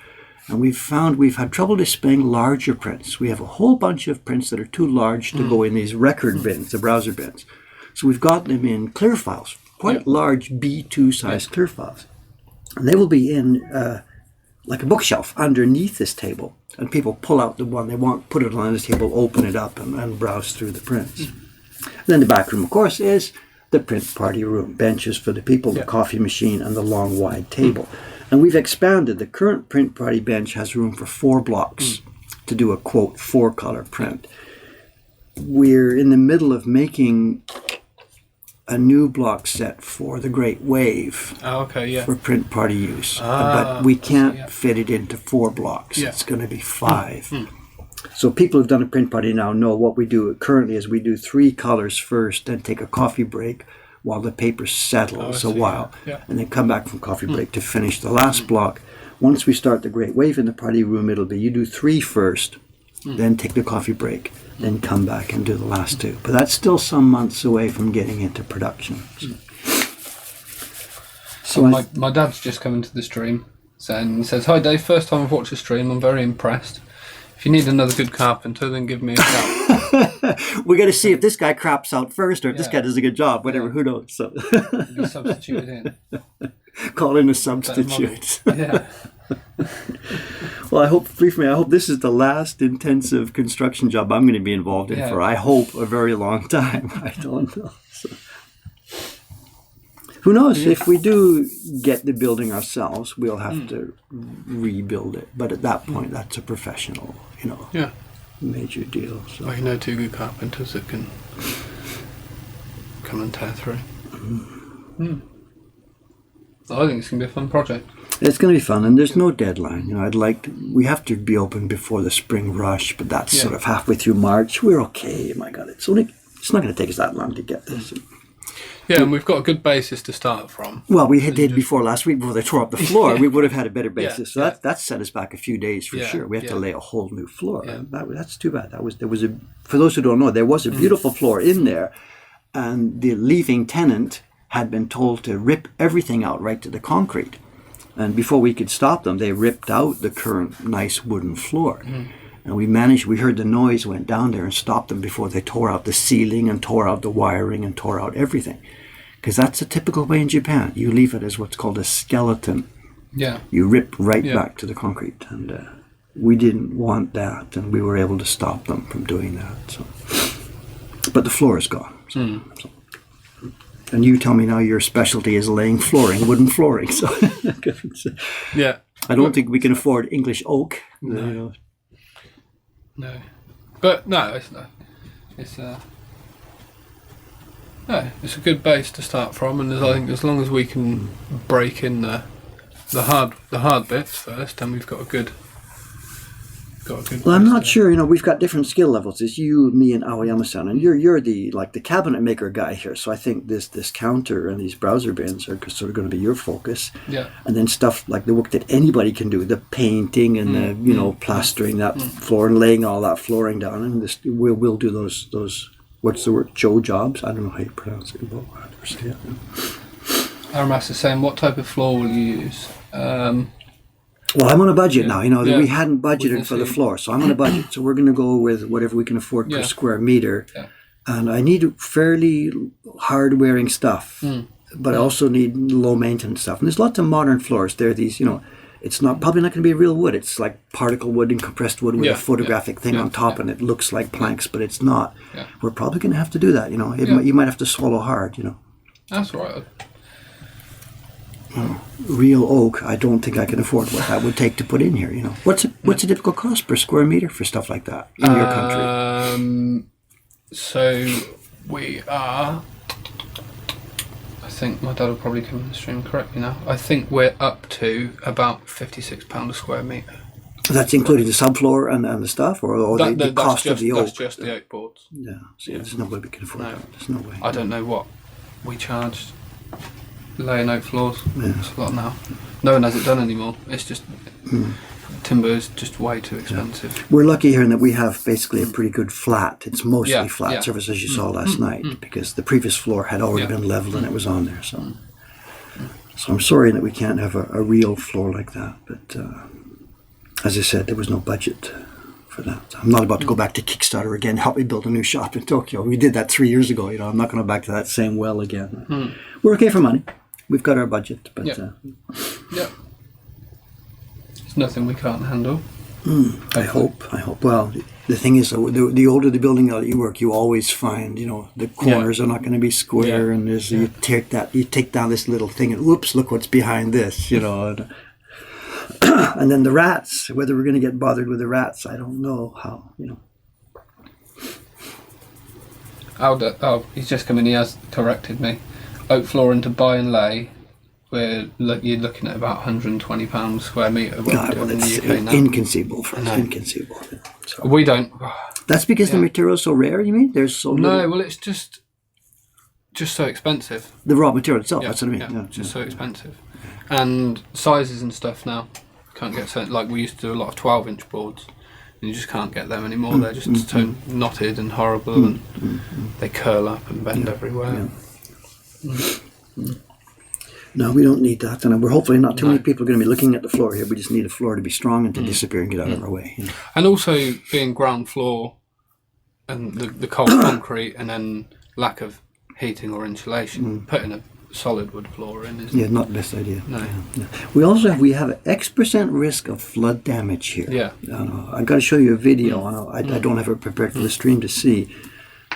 And we've had trouble displaying larger prints. We have a whole bunch of prints that are too large to go in these record bins, the browser bins. So we've got them in clear files, quite large B2 size clear files. And they will be in like a bookshelf underneath this table. And people pull out the one they want, put it on this table, open it up, and browse through the prints. And then the back room, of course, is the print party room, benches for the people, the coffee machine, and the long, wide table. And we've expanded. The current print party bench has room for 4 blocks to do a, quote, 4-color print. We're in the middle of making a new block set for the Great Wave for print party use. But we can't fit it into 4 blocks. It's going to be 5. So people who've done a print party now know what we do currently is we do 3 colors first, then take a coffee break while the paper settles a while, and then come back from coffee break to finish the last block. Once we start the Great Wave in the party room, it'll be you do 3 first, then take the coffee break, then come back and do the last 2. But that's still some months away from getting into production. So my dad's just come into the stream, and he says, "Hi Dave, first time I've watched a stream, I'm very impressed. If you need another good carpenter, then give me a shout." We got to see if this guy craps out first or if this guy does a good job. Whatever, who knows? So be substituted in. Call in a substitute. Yeah. Well, I hope this is the last intensive construction job I'm going to be involved in for, I hope, a very long time. I don't know. So. Who knows? If we do get the building ourselves, we'll have to rebuild it. But at that point, that's a professional, major deal. So. Well, you know 2 good carpenters that can come and tear through. So I think it's going to be a fun project. It's going to be fun, and there's no deadline. We have to be open before the spring rush, but that's sort of halfway through March. We're okay. My God, it's not going to take us that long to get this. Yeah, and we've got a good basis to start from. Well, we did before last week, before they tore up the floor. We would have had a better basis. So that set us back a few days for sure. We have to lay a whole new floor. Yeah. That's too bad. For those who don't know, there was a beautiful floor in there, and the leaving tenant had been told to rip everything out right to the concrete. And before we could stop them, they ripped out the current nice wooden floor. And we heard the noise, went down there and stopped them before they tore out the ceiling and tore out the wiring and tore out everything. Because that's a typical way in Japan. You leave it as what's called a skeleton. Yeah. You rip right back to the concrete. And we didn't want that, and we were able to stop them from doing that. So. But the floor is gone. So. And you tell me now your specialty is laying flooring, wooden flooring. So yeah, I don't think we can afford English oak. No, but no, it's not. It's it's a good base to start from, and I think as long as we can break in the hard bits first, then we've got a good. Well, I'm not sure. We've got different skill levels. It's you, me, and Aoyama-san, and you're the cabinet maker guy here. So I think this counter and these browser bins are sort of going to be your focus. Yeah. And then stuff like the work that anybody can do, the painting and the plastering that floor and laying all that flooring down, and we'll do those. What's the word? Joe jobs. I don't know how you pronounce it. Aramas is saying, what type of floor will you use? Well, I'm on a budget now. We hadn't budgeted for the floor, so I'm on a budget. So we're going to go with whatever we can afford per square meter. Yeah. And I need fairly hard-wearing stuff, but I also need low-maintenance stuff. And there's lots of modern floors. There are these, it's probably not going to be real wood. It's like particle wood and compressed wood with a photographic thing on top, and it looks like planks, but it's not. Yeah. We're probably going to have to do that. You might have to swallow hard. That's right. Real oak, I don't think I can afford what that would take to put in here. What's a typical cost per square meter for stuff like that in your country? So we are. I think my dad will probably come in the stream correct me now. I think we're up to about £56 a square metre. That's including the subfloor and the stuff, or the cost of the oak. That's just the oak boards. Yeah, there's no way we can afford that. There's no way. I don't know what we charged. Laying oak floors. It's a lot now. No one has it done anymore. It's just timber is just way too expensive. Yeah. We're lucky here in that we have basically a pretty good flat. It's mostly flat surface, as you saw last night, because the previous floor had already been leveled and it was on there. So I'm sorry that we can't have a real floor like that. But as I said, there was no budget for that. I'm not about to go back to Kickstarter again. Help me build a new shop in Tokyo. We did that 3 years ago. I'm not going to go back to that same well again. We're okay for money. We've got our budget, but it's nothing we can't handle. I hope. Well, the thing is, the older the building that you work, you always find, the corners are not going to be square, and you take down this little thing, and whoops, look what's behind this, and And then the rats, whether we're going to get bothered with the rats, I don't know how, He's just come in. He has corrected me. Oak flooring to buy and lay. You're looking at about £120 square metre. It's inconceivable for us. Inconceivable. So. We don't. That's because the material's so rare. You mean there's so little? No, well, it's just so expensive. The raw material itself. That's what I mean. Yeah, just so expensive, and sizes and stuff now can't get sent. Like we used to do a lot of 12-inch boards. You just can't get them anymore. They're just so knotted and horrible, and they curl up and bend everywhere. No, we don't need that. And we're hopefully not too many people are going to be looking at the floor here. We just need a floor to be strong and to disappear and get out of our way. And also being ground floor and the cold concrete and then lack of heating or insulation, putting a solid wood floor in is not the best idea. No. Yeah. We have X% risk of flood damage here. Yeah. I've got to show you a video. I don't have it prepared for the stream to see.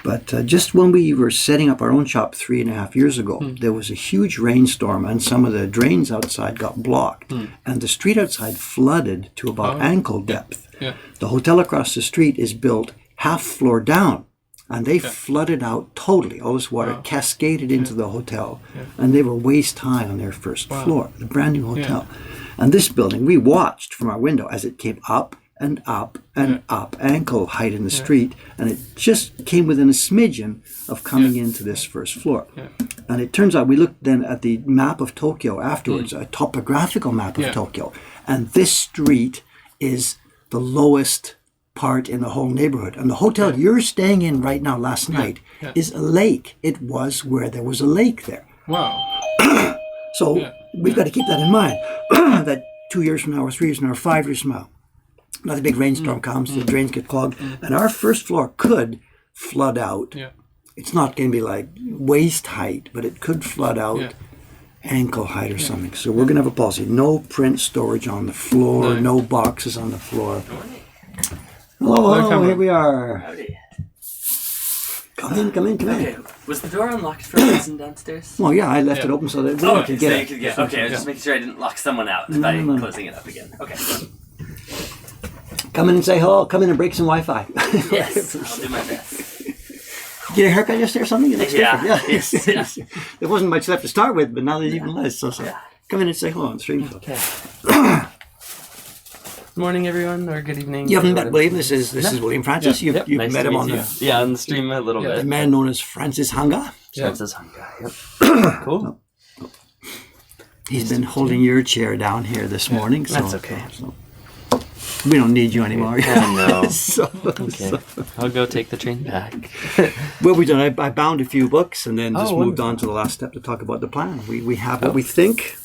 But just when we were setting up our own shop 3.5 years ago, there was a huge rainstorm and some of the drains outside got blocked. And the street outside flooded to about ankle depth. Yeah. The hotel across the street is built half floor down. And they flooded out totally. All this water cascaded into the hotel. Yeah. And they were waist high on their first floor, the brand new hotel. Yeah. And this building, we watched from our window as it came up and up and up, ankle height in the street. And it just came within a smidgen of coming into this first floor. Yeah. And it turns out we looked then at the map of Tokyo afterwards, a topographical map of Tokyo. And this street is the lowest part in the whole neighborhood. And the hotel you're staying in right now last night is a lake. It was where there was a lake there. Wow. So we've got to keep that in mind. That 2 years from now or 3 years from now or 5 years from now, another big rainstorm comes, the drains get clogged, and our first floor could flood out. Yeah. It's not going to be like waist height, but it could flood out ankle height or something. So we're going to have a policy. No print storage on the floor, no boxes on the floor. Hello, here we are. Howdy. Come in. Okay. Was the door unlocked for Jason downstairs? Well, yeah, I left it open so that everyone could get it. Okay, I was just making sure I didn't lock someone out by closing it up again. Okay. Come in and say hello. Come in and break some Wi-Fi. Yes, I'll do my best. Get a haircut yesterday or something? It looks different. Yes. There wasn't much left to start with, but now there's even less. So come in and say hello on the stream. Okay. Good morning, everyone, or good evening. You haven't met William. This is William Francis. You've nice met him on the on the stream a little bit. The man known as Francis Hanga. Francis Hanga. Yep. Cool. He's been holding your chair down here this morning. So, that's okay. So we don't need you anymore. No. Okay. I'll go take the train back. Well, we done. I bound a few books and then just moved on to the last step to talk about the plan. We have what we think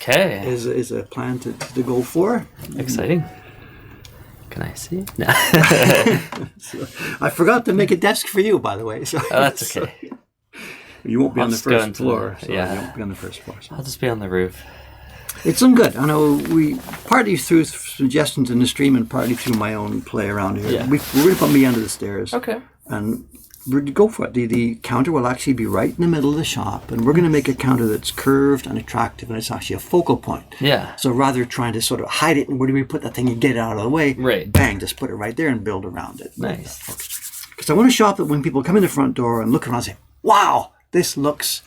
is a plan to go for. Exciting. Can I see? No. I forgot to make a desk for you, by the way. So that's okay. You won't be on the first floor. You won't be on the first floor. So. I'll just be on the roof. It's some good. I know we partly through suggestions in the stream and partly through my own play around here. Yeah. We're going to put me under the stairs. Okay. And we're going to go for it. The counter will actually be right in the middle of the shop, and we're going to make a counter that's curved and attractive, and it's actually a focal point. Yeah. So rather than trying to sort of hide it and where do we put that thing and get it out of the way, bang, just put it right there and build around it. Nice. Because I want a shop that when people come in the front door and look around and say, wow, this looks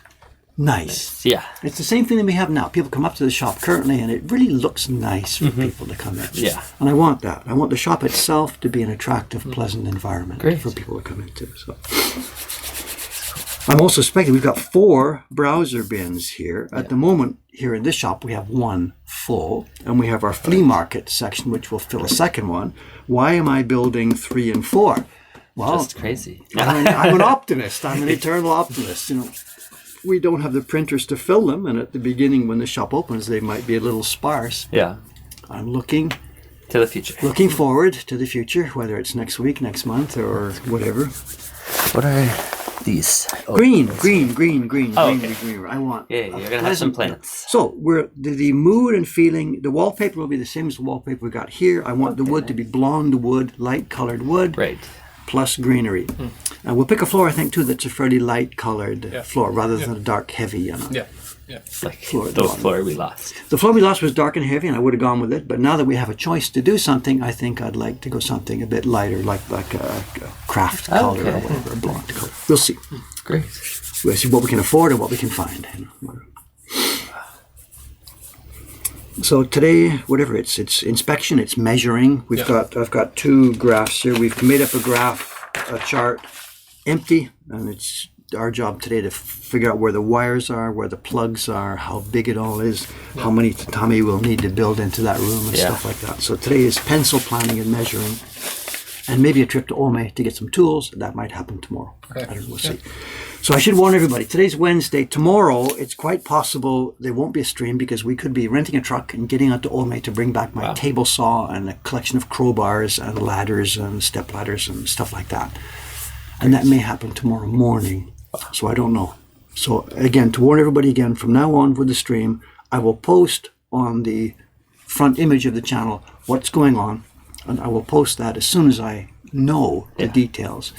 nice. Yeah. It's the same thing that we have now. People come up to the shop currently and it really looks nice for people to come in. Yeah. And I want that. I want the shop itself to be an attractive, pleasant environment for people to come into. So I'm also expecting we've got 4 browser bins here. At the moment, here in this shop, we have 1 full, and we have our flea market section, which will fill a second one. Why am I building 3 and 4? Well, just crazy. I'm an optimist. I'm an eternal optimist. You know, we don't have the printers to fill them, and at the beginning, when the shop opens, they might be a little sparse. Yeah. I'm looking to the future. Looking forward to the future, whether it's next week, next month, or whatever. What are these? Green. Okay. I want. Yeah, you're gonna have some plants. So the mood and feeling. The wallpaper will be the same as the wallpaper we got here. I want the wood to be blonde wood, light colored wood. Right. Plus greenery. And we'll pick a floor, I think, too, that's a fairly light colored floor rather than a dark, heavy, Yeah. Yeah. It's like Floor at the the bottom. floor we lost. The floor we lost was dark and heavy, and I would have gone with it. But now that we have a choice to do something, I think I'd like to go something a bit lighter, like a craft color or whatever, a blonde color. We'll see. Great. We'll see what we can afford and what we can find. So today, whatever it's inspection, it's measuring. I've got 2 graphs here. We've made up a chart, empty, and it's our job today to figure out where the wires are, where the plugs are, how big it all is, how many tatami we'll need to build into that room and stuff like that. So today is pencil planning and measuring, and maybe a trip to Ome to get some tools. That might happen tomorrow. Okay. I don't know, we'll see. So I should warn everybody, today's Wednesday. Tomorrow, it's quite possible there won't be a stream because we could be renting a truck and getting out to Ome to bring back my table saw and a collection of crowbars and ladders and step ladders and stuff like that. And that may happen tomorrow morning. So I don't know. So again, to warn everybody again, from now on with the stream, I will post on the front image of the channel what's going on, and I will post that as soon as I know the details.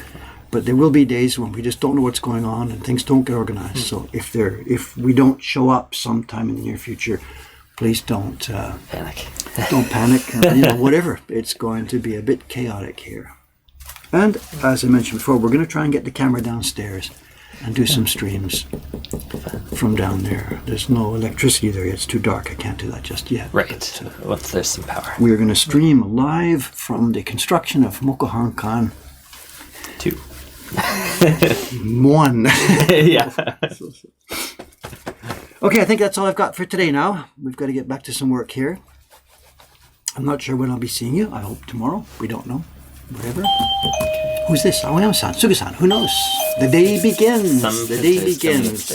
But there will be days when we just don't know what's going on and things don't get organized. So if we don't show up sometime in the near future, please don't Panic. don't panic. Whatever. It's going to be a bit chaotic here. And as I mentioned before, we're going to try and get the camera downstairs and do some streams from down there. There's no electricity there yet. It's too dark. I can't do that just yet. Right. Once there's some power. We are going to stream live from the construction of Mokuhankan 2. 1. Yeah. Okay, I think that's all I've got for today now. We've got to get back to some work here. I'm not sure when I'll be seeing you. I hope tomorrow. We don't know. Whatever. Who's this? Aoyama-san, Suga-san. Who knows? The day begins. The day begins.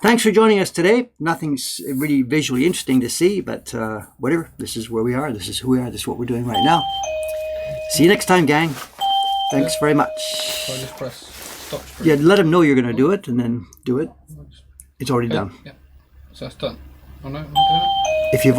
Thanks for joining us today. Nothing's really visually interesting to see, but whatever. This is where we are. This is who we are. This is what we're doing right now. See you next time, gang. Thanks very much. So I just press stop stream. Yeah, let them know you're going to do it, and then do it. It's already done. Yeah. So that's done. Oh no, I'm doing it. If you've